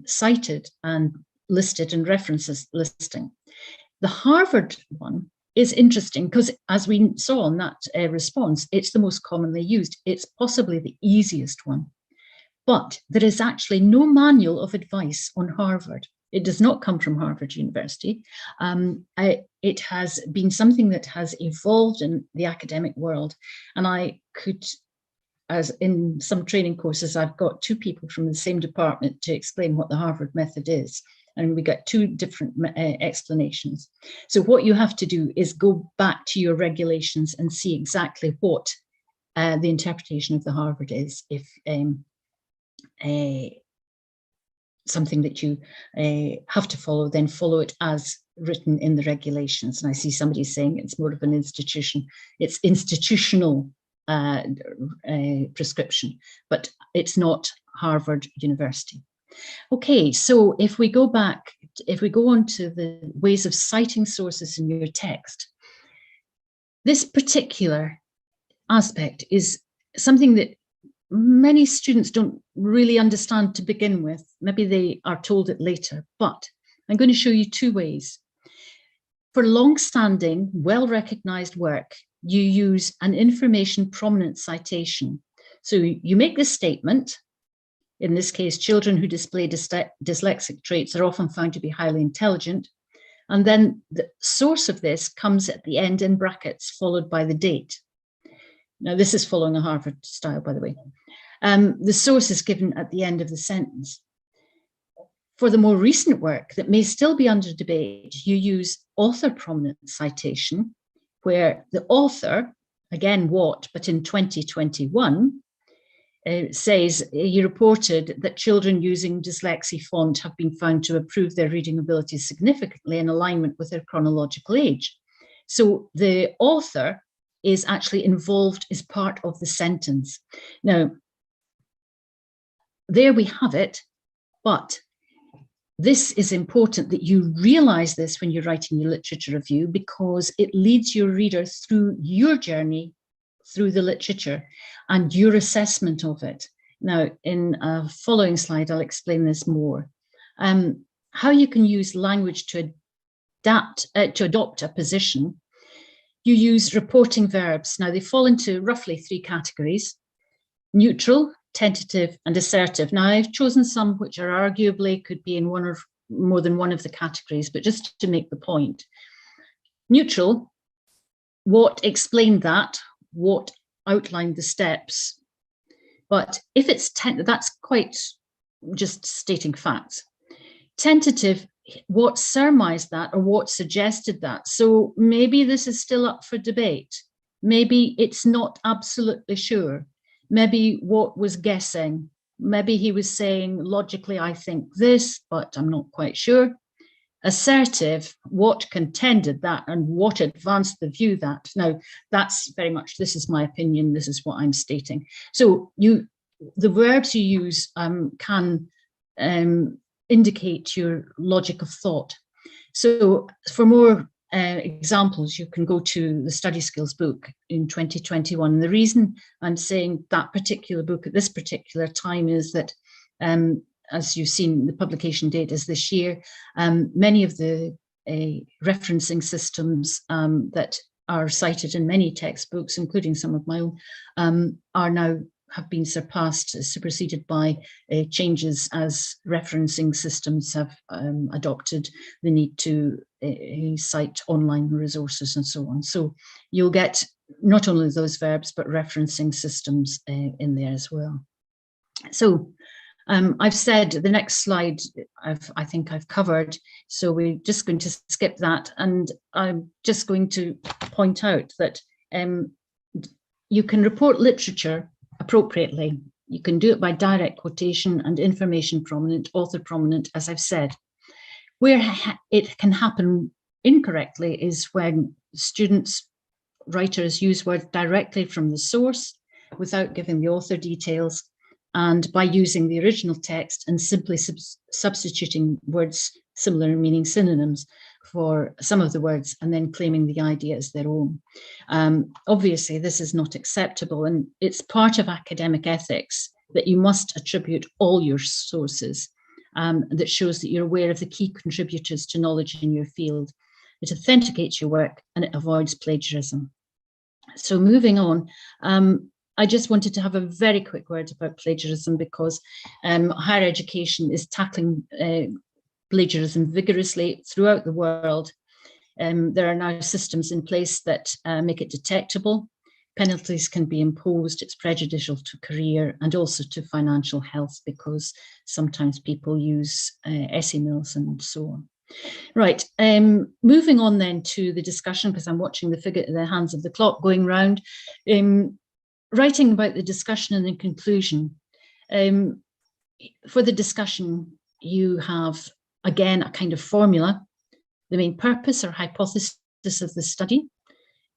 cited and listed in references listing. The Harvard one is interesting because, as we saw on that response, it's the most commonly used. It's possibly the easiest one. But there is actually no manual of advice on Harvard. It does not come from Harvard University. It has been something that has evolved in the academic world. And I could, as in some training courses, I've got two people from the same department to explain what the Harvard method is. And we get two different explanations. So what you have to do is go back to your regulations and see exactly what the interpretation of the Harvard is, if something that you have to follow, then follow it as written in the regulations. And I see somebody saying it's more of an institution. It's institutional prescription, but it's not Harvard University. Okay, so if we go back, if we go on to the ways of citing sources in your text, This particular aspect is something that many students don't really understand to begin with. Maybe they are told it later, but I'm going to show you two ways. For long-standing, well-recognized work, you use an information prominent citation. So you make this statement. In this case, children who display dyslexic traits are often found to be highly intelligent. And then the source of this comes at the end in brackets, followed by the date. Now, this is following a Harvard style, by the way. The source is given at the end of the sentence. For the more recent work that may still be under debate, you use author prominent citation, where the author, again, Watt, but in 2021, says he reported that children using dyslexia font have been found to improve their reading abilities significantly in alignment with their chronological age. So the author is actually involved as part of the sentence. Now, there we have it, but this is important that you realize this when you're writing your literature review, because it leads your reader through your journey through the literature and your assessment of it. Now, in a following slide, I'll explain this more. How you can use language to adopt a position. You use reporting verbs. Now, they fall into roughly three categories: neutral, tentative, and assertive. Now, I've chosen some which are arguably could be in one or more than one of the categories, but just to make the point. Neutral, what explained that, what outlined the steps. But if it's that's quite just stating facts. Tentative, what surmised that or what suggested that. So maybe this is still up for debate. Maybe it's not absolutely sure. Maybe what was guessing. Maybe he was saying, logically, I think this, but I'm not quite sure. Assertive, what contended that and what advanced the view that. Now, that's very much, this is my opinion, this is what I'm stating. So the verbs you use can indicate your logic of thought. So for more examples, you can go to the Study Skills book in 2021. And the reason I'm saying that particular book at this particular time is that, as you've seen, the publication date is this year. Many of the referencing systems that are cited in many textbooks, including some of my own, have been superseded by changes as referencing systems have adopted the need to cite online resources and so on. So you'll get not only those verbs, but referencing systems in there as well. So I've said the next slide I think I've covered, so we're just going to skip that, and I'm just going to point out that you can report literature appropriately. You can do it by direct quotation and information prominent, author prominent, as I've said. Where it can happen incorrectly is when students, writers use words directly from the source without giving the author details, and by using the original text and simply substituting words similar in meaning, synonyms, for some of the words, and then claiming the idea as their own. Obviously, this is not acceptable, and it's part of academic ethics that you must attribute all your sources. That shows that you're aware of the key contributors to knowledge in your field. It authenticates your work and it avoids plagiarism. So moving on, I just wanted to have a very quick word about plagiarism, because higher education is tackling plagiarism vigorously throughout the world. There are now systems in place that make it detectable. Penalties can be imposed. It's prejudicial to career and also to financial health, because sometimes people use essay mills and so on. Right, moving on then to the discussion, because I'm watching the hands of the clock going round. Writing about the discussion and the conclusion. For the discussion, you have, again, a kind of formula. The main purpose or hypothesis of the study.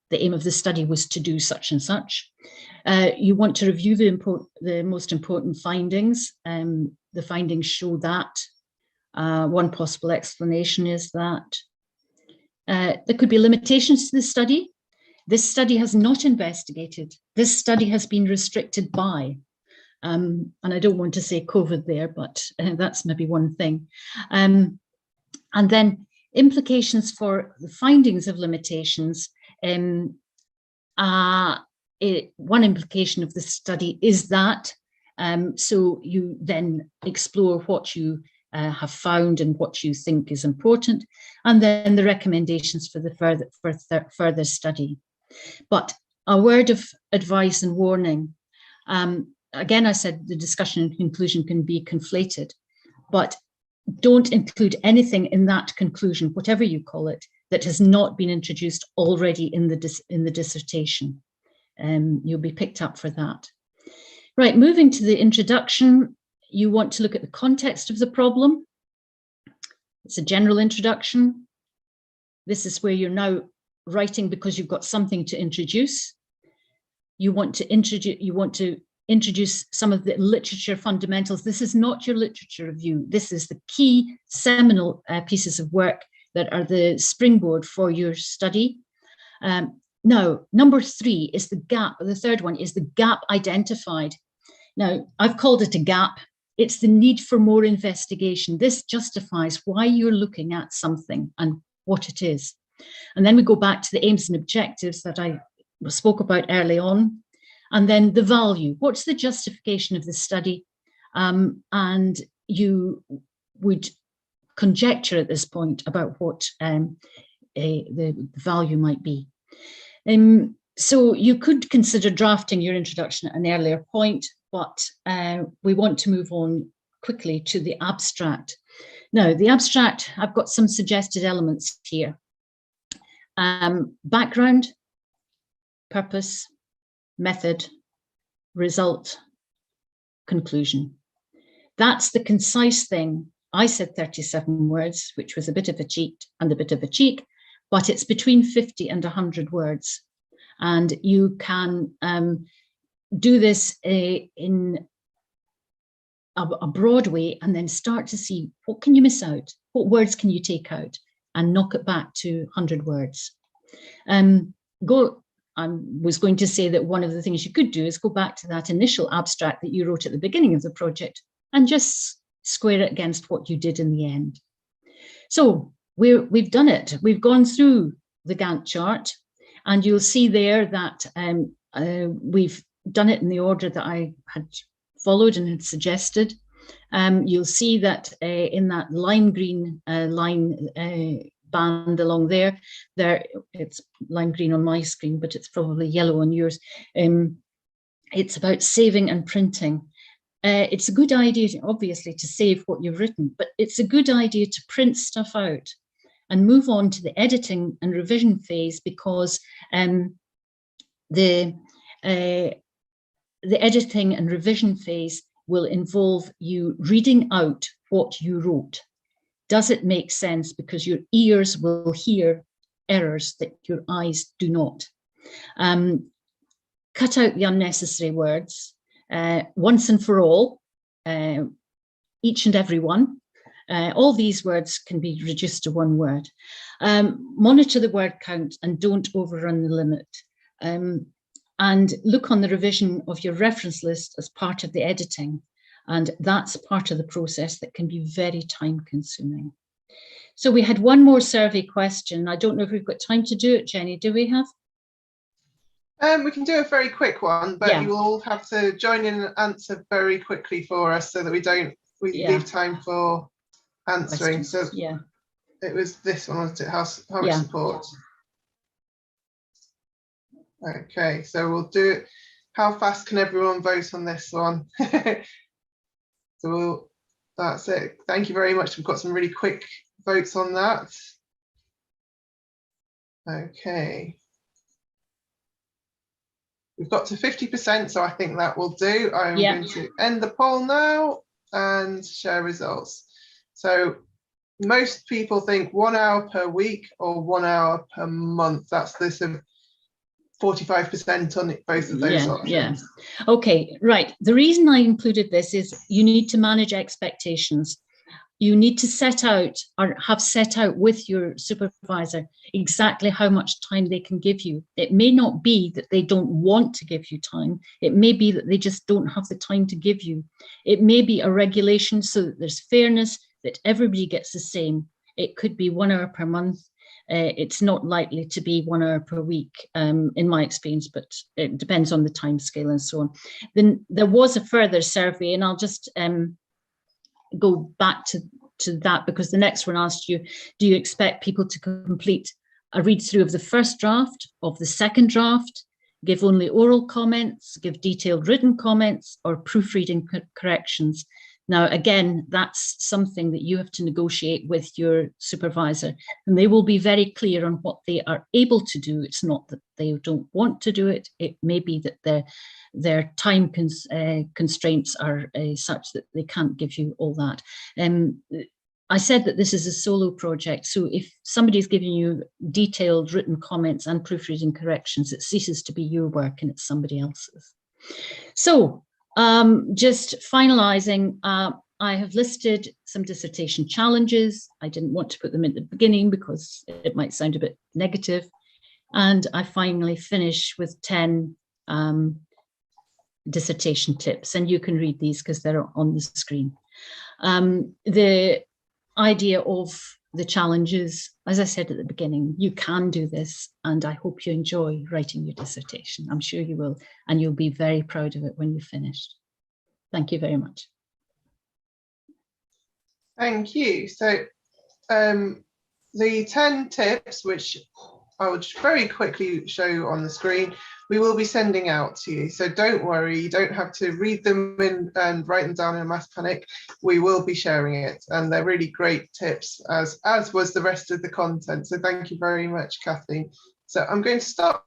The aim of the study was to do such and such. You want to review the most important findings. The findings show that. One possible explanation is that. There could be limitations to the study. This study has not investigated. This study has been restricted by, and I don't want to say COVID there, but that's maybe one thing. And then implications for the findings of limitations. One implication of the study is that, so you then explore what you have found and what you think is important, and then the recommendations for the further study. But a word of advice and warning. Again, I said the discussion and conclusion can be conflated, but don't include anything in that conclusion, whatever you call it, that has not been introduced already in the dissertation. You'll be picked up for that. Right, moving to the introduction, you want to look at the context of the problem. It's a general introduction. This is where you're now writing because you've got something to introduce. You want to introduce some of the literature fundamentals. This is not your literature review. This is the key seminal pieces of work that are the springboard for your study. Now, number 3 is the gap. The third one is the gap identified. Now, I've called it a gap. It's the need for more investigation. This justifies why you're looking at something and what it is. And then we go back to the aims and objectives that I spoke about early on. And then the value. What's the justification of the study? And you would conjecture at this point about what the value might be. So you could consider drafting your introduction at an earlier point, but we want to move on quickly to the abstract. Now, the abstract, I've got some suggested elements here. Background, purpose, method, result, conclusion. That's the concise thing. I said 37 words, which was a bit of a cheat and a bit of a cheek, but it's between 50 and 100 words. And you can do this in a broad way and then start to see what can you miss out? What words can you take out and knock it back to 100 words? I was going to say that one of the things you could do is go back to that initial abstract that you wrote at the beginning of the project and just square it against what you did in the end. So we've done it. We've gone through the Gantt chart, and you'll see there that we've done it in the order that I had followed and had suggested. You'll see that in that lime green line band along there, it's lime green on my screen, but it's probably yellow on yours. It's about saving and printing. It's a good idea, obviously, to save what you've written, but it's a good idea to print stuff out and move on to the editing and revision phase, because the editing and revision phase will involve you reading out what you wrote. Does it make sense? Because your ears will hear errors that your eyes do not. Cut out the unnecessary words once and for all, each and every one. All these words can be reduced to one word. Monitor the word count and don't overrun the limit. And look on the revision of your reference list as part of the editing. And that's part of the process that can be very time consuming. So we had one more survey question. I don't know if we've got time to do it, Jenny. Do we have? We can do a very quick one, but you will have to join in and answer very quickly for us so that we leave time for answering. Questions. So it was this one, wasn't it? How much support? Okay, so we'll do it. How fast can everyone vote on this one? So that's it. Thank you very much. We've got some really quick votes on that. Okay. We've got to 50%, so I think that will do. I'm going to end the poll now and share results. So most people think 1 hour per week or 1 hour per month. That's the sort of 45% on both of those options. Okay, right. The reason I included this is you need to manage expectations. you need to set out or have set out with your supervisor exactly how much time they can give you. It may not be that they don't want to give you time. It may be that they just don't have the time to give you. It may be a regulation so that there's fairness, that everybody gets the same. It could be 1 hour per month. It's not likely to be 1 hour per week, in my experience, but it depends on the time scale and so on. Then there was a further survey, and I'll just go back to that, because the next one asked you, do you expect people to complete a read through of the first draft, of the second draft, give only oral comments, give detailed written comments, or proofreading corrections? Now, again, that's something that you have to negotiate with your supervisor, and they will be very clear on what they are able to do. It's not that they don't want to do it. It may be that their time constraints are such that they can't give you all that. I said that this is a solo project, so if somebody's giving you detailed written comments and proofreading corrections, it ceases to be your work and it's somebody else's. So, just finalizing, I have listed some dissertation challenges. I didn't want to put them at the beginning because it might sound a bit negative. And I finally finish with 10 dissertation tips, and you can read these because they're on the screen. The idea of the challenges, as I said at the beginning, you can do this, and I hope you enjoy writing your dissertation. I'm sure you will, and you'll be very proud of it when you've finished. Thank you very much. Thank you. So the 10 tips, which I will very quickly show on the screen, we will be sending out to you. So don't worry, you don't have to read them in and write them down in a mass panic. We will be sharing it, and they're really great tips, as was the rest of the content. So thank you very much, Kathleen. So I'm going to stop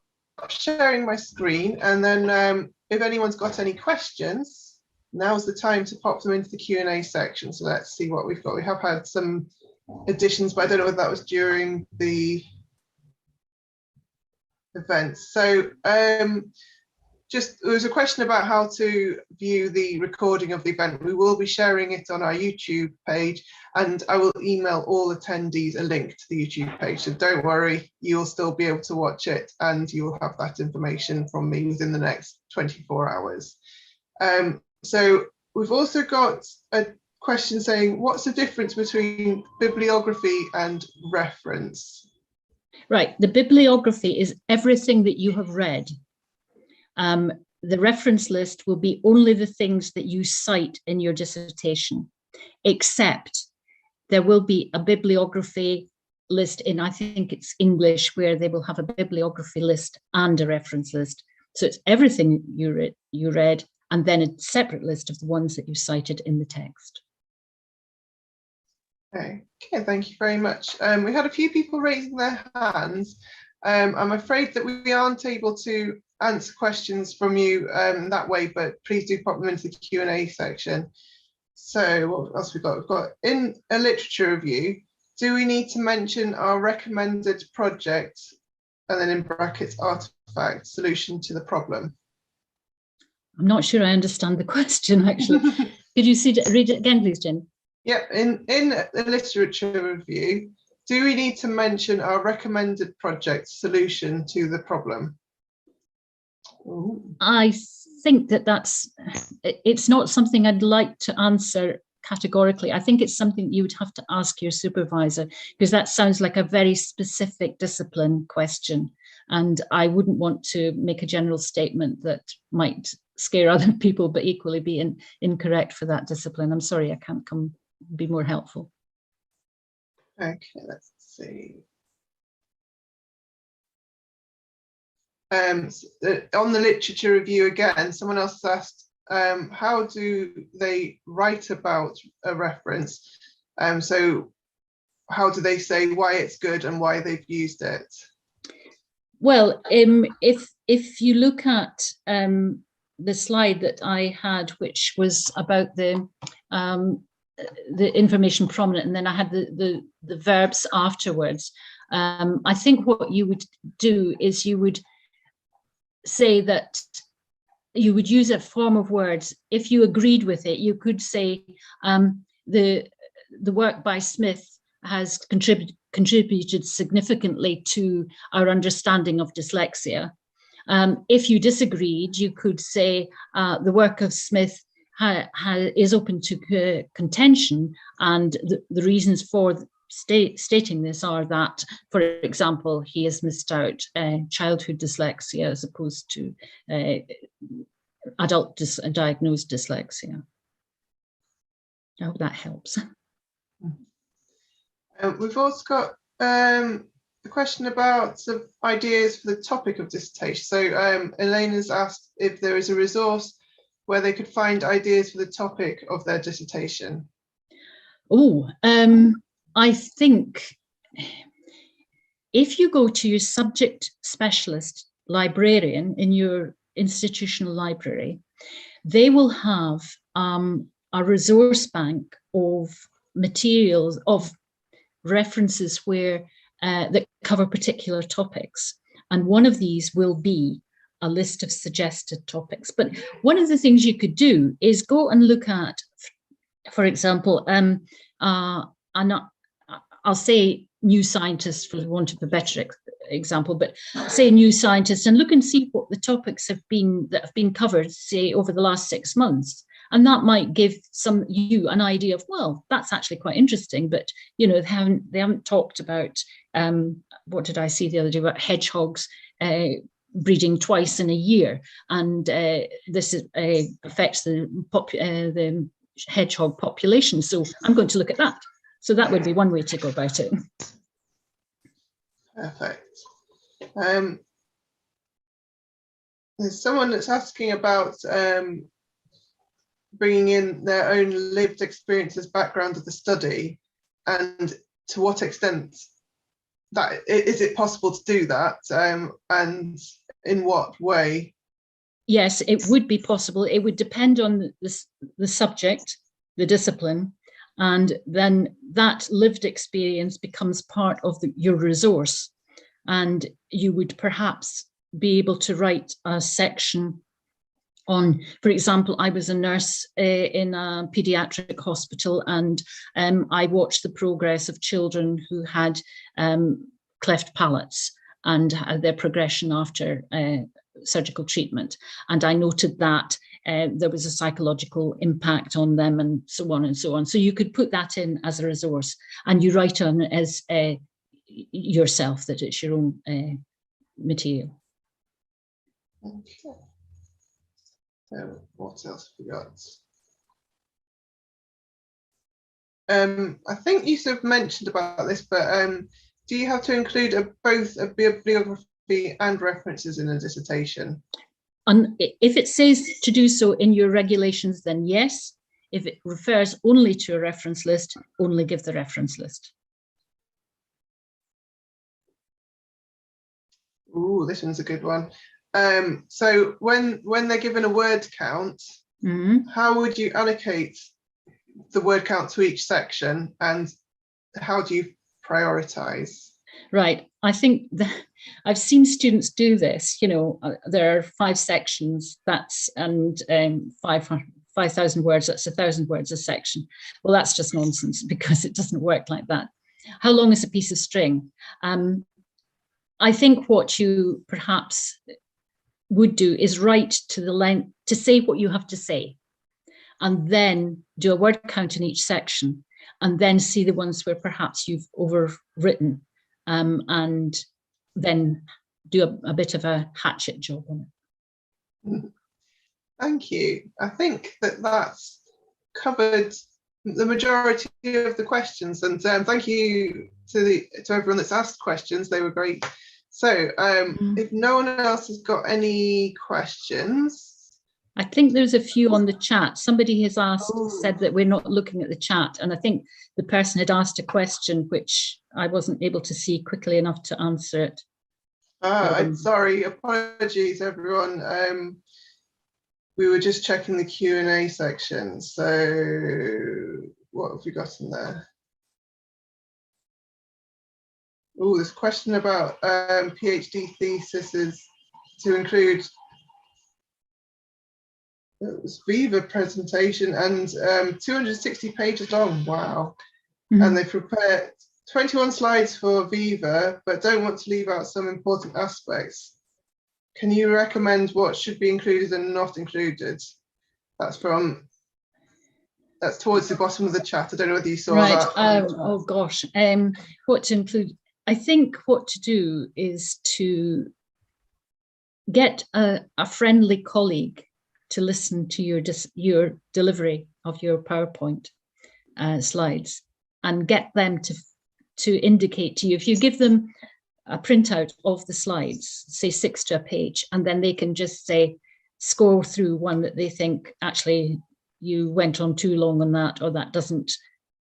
sharing my screen, and then if anyone's got any questions, now's the time to pop them into the Q&A section. So let's see what we've got. We have had some additions, but I don't know whether that was during the events. So just there was a question about how to view the recording of the event. We will be sharing it on our YouTube page, and I will email all attendees a link to the YouTube page. So don't worry, you'll still be able to watch it, and you'll have that information from me within the next 24 hours. So we've also got a question saying, what's the difference between bibliography and reference? Right, the bibliography is everything that you have read. The reference list will be only the things that you cite in your dissertation, except there will be a bibliography list in, I think it's English, where they will have a bibliography list and a reference list. So it's everything you read, and then a separate list of the ones that you cited in the text. Okay, thank you very much. We had a few people raising their hands. I'm afraid that we aren't able to answer questions from you that way, but please do pop them into the Q&A section. So what else we've got? We've got, in a literature review, do we need to mention our recommended project, and then in brackets, artifact, solution to the problem? I'm not sure I understand the question, actually. Could you read it again, please, Jen? Yep, in the literature review, do we need to mention our recommended project solution to the problem? Ooh. I think it's not something I'd like to answer categorically. I think it's something you would have to ask your supervisor, because that sounds like a very specific discipline question. And I wouldn't want to make a general statement that might scare other people, but equally be incorrect for that discipline. I'm sorry, I can't be more helpful. Okay, let's see. On the literature review again, someone else asked, how do they write about a reference? So how do they say why it's good and why they've used it? Well, if you look at the slide that I had, which was about the information prominent, and then I had the verbs afterwards. I think what you would do is you would say that you would use a form of words. If you agreed with it, you could say the the work by Smith has contributed significantly to our understanding of dyslexia. If you disagreed, you could say the work of Smith is open to contention, and the reasons for stating this are that, for example, he has missed out childhood dyslexia as opposed to adult diagnosed dyslexia. I hope that helps. We've also got a question about some ideas for the topic of dissertation. So Elena's asked if there is a resource where they could find ideas for the topic of their dissertation. Oh, I think if you go to your subject specialist librarian in your institutional library, they will have a resource bank of materials, of references where that cover particular topics. And one of these will be a list of suggested topics. But one of the things you could do is go and look at, for example, I'll say New Scientist for want of a better example, but say New Scientist, and look and see what the topics have been that have been covered, say, over the last 6 months. And that might give you an idea of, well, that's actually quite interesting, but you know, they haven't talked about what did I see the other day about hedgehogs breeding twice in a year, and this affects the hedgehog population. So I'm going to look at that. So that would be one way to go about it. Perfect. There's someone that's asking about bringing in their own lived experiences, background of the study, and to what extent that is it possible to do that, and in what way? Yes, it would be possible. It would depend on the subject, the discipline, and then that lived experience becomes part of your resource. And you would perhaps be able to write a section on, for example, I was a nurse in a pediatric hospital, and I watched the progress of children who had cleft palates and their progression after surgical treatment. And I noted that there was a psychological impact on them, and so on and so on. So you could put that in as a resource, and you write on it as yourself, that it's your own material. Okay. What else have we got? I think you sort of mentioned about this, but do you have to include both a bibliography and references in a dissertation? And if it says to do so in your regulations, then yes. If it refers only to a reference list, only give the reference list. Ooh, this one's a good one. So when they're given a word count, how would you allocate the word count to each section, and how do you prioritize? Right. I think I've seen students do this. You know, there are 5 sections, and 5,000 words, that's 1,000 words a section. Well, that's just nonsense, because it doesn't work like that. How long is a piece of string? I think what you perhaps would do is write to the length, to say what you have to say, and then do a word count in each section, and then see the ones where perhaps you've overwritten, and then do a bit of a hatchet job on it. Thank you. I think that's covered the majority of the questions, and thank you to everyone that's asked questions. They were great. So if no one else has got any questions. I think there's a few on the chat. Somebody has said that we're not looking at the chat, and I think the person had asked a question which I wasn't able to see quickly enough to answer it. I'm sorry, apologies everyone. We were just checking the Q&A section. So what have we got in there? Oh, there's a question about PhD theses to include. It was Viva presentation, and 260 pages long. Wow. and they prepare 21 slides for Viva, but don't want to leave out some important aspects. Can you recommend what should be included and not included? That's towards the bottom of the chat. I don't know whether you saw that. Oh gosh, what to include? I think what to do is to get a friendly colleague to listen to your delivery of your PowerPoint slides, and get them to indicate to you. If you give them a printout of the slides, say 6 to a page, and then they can just say, scroll through one that they think actually you went on too long on that, or that doesn't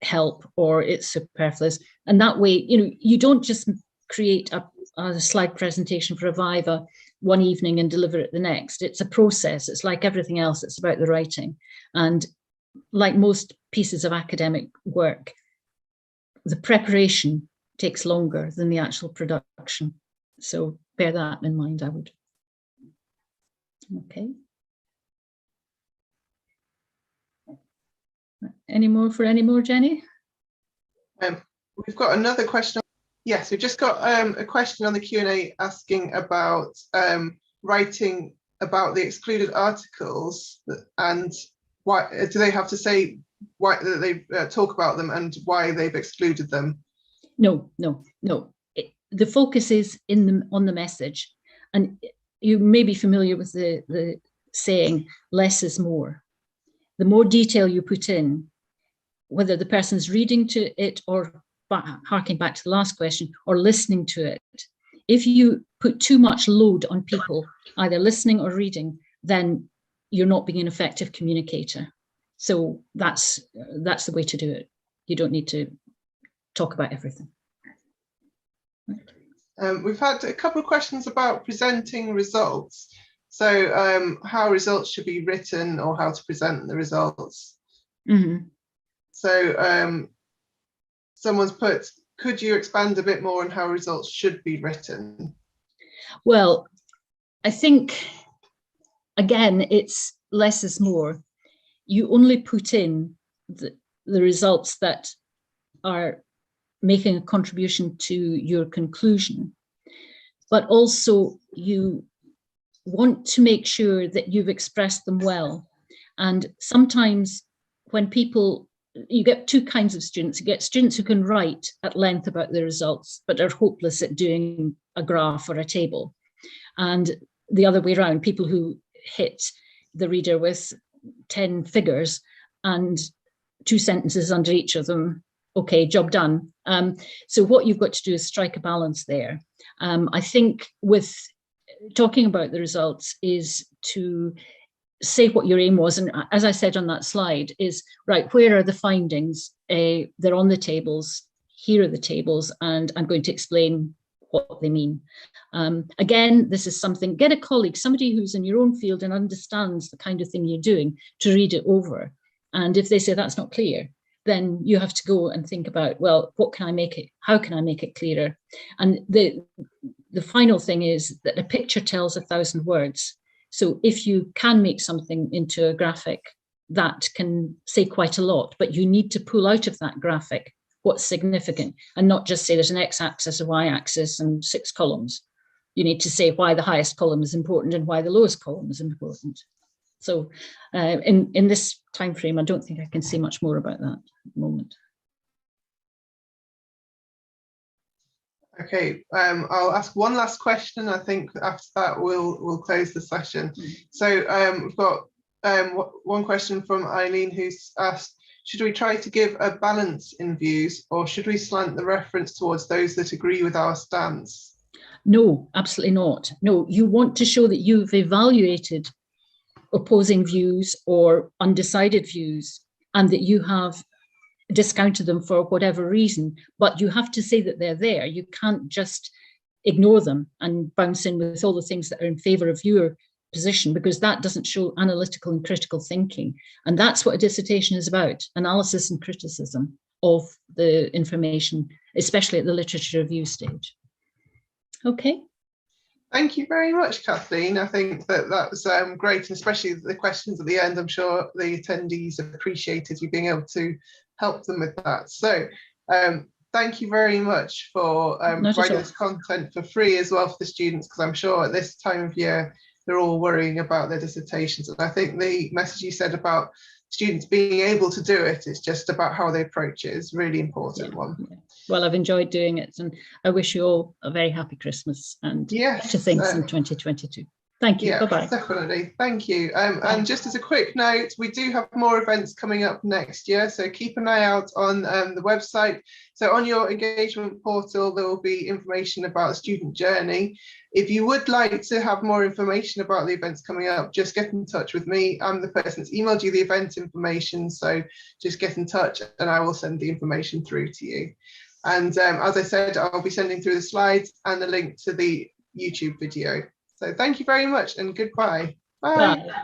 help, or it's superfluous. And that way, you don't just create a slide presentation for a Viva one evening and deliver it the next. It's a process. It's like everything else. It's about the writing. And like most pieces of academic work, the preparation takes longer than the actual production. So bear that in mind, I would. Okay. Any more, Jenny? We've got another question. Yes, we've just got a question on the Q&A asking about writing about the excluded articles, and why do they have to say why they talk about them and why they've excluded them? No. The focus is on the message, and you may be familiar with the saying, less is more. The more detail you put in, whether the person's reading to it or harking back to the last question, or listening to it, if you put too much load on people, either listening or reading, then you're not being an effective communicator. So that's the way to do it. You don't need to talk about everything. We've had a couple of questions about presenting results. So how results should be written, or how to present the results. Mm-hmm. So someone's put, could you expand a bit more on how results should be written? Well, I think, again, it's less is more. You only put in the results that are making a contribution to your conclusion, but also you want to make sure that you've expressed them well. And sometimes when you get two kinds of students. You get students who can write at length about the results, but are hopeless at doing a graph or a table. And the other way around, people who hit the reader with 10 figures and 2 sentences under each of them. Okay, job done. So what you've got to do is strike a balance there. I think with talking about the results is to say what your aim was. And as I said on that slide, is right, where are the findings? They're on the tables. Here are the tables, and I'm going to explain what they mean. Again, this is something, get a colleague, somebody who's in your own field and understands the kind of thing you're doing, to read it over. And if they say that's not clear, then you have to go and think about, well, what can I make it? How can I make it clearer? And the final thing is that a picture tells 1,000 words. So if you can make something into a graphic, that can say quite a lot, but you need to pull out of that graphic what's significant, and not just say there's an x-axis, a y-axis, and 6 columns. You need to say why the highest column is important and why the lowest column is important. So in this time frame, I don't think I can say much more about that at the moment. Okay, I'll ask one last question. I think after that we'll close the session. So we've got one question from Eileen, who's asked, should we try to give a balance in views, or should we slant the reference towards those that agree with our stance? No, absolutely not. No, you want to show that you've evaluated opposing views or undecided views, and that you have discounted them for whatever reason, but you have to say that they're there. You can't just ignore them and bounce in with all the things that are in favor of your position, because that doesn't show analytical and critical thinking. And that's what a dissertation is about, analysis and criticism of the information, especially at the literature review stage. Okay. Thank you very much, Kathleen. I think that was great, and especially the questions at the end. I'm sure the attendees appreciated you being able to help them with that. So Thank you very much for providing this content for free as well for the students, because I'm sure at this time of year they're all worrying about their dissertations. And I think the message you said about students being able to do it, it's just about how they approach it, is a really important one. Yeah. Well, I've enjoyed doing it, and I wish you all a very happy Christmas and better things in 2022. Thank you. Yeah, bye-bye. Definitely. Thank you. And just as a quick note, we do have more events coming up next year, so keep an eye out on the website. So on your engagement portal, there will be information about the student journey. If you would like to have more information about the events coming up, just get in touch with me. I'm the person that's emailed you the event information, so just get in touch and I will send the information through to you. And as I said, I'll be sending through the slides and the link to the YouTube video. So thank you very much and goodbye. Bye. Bye.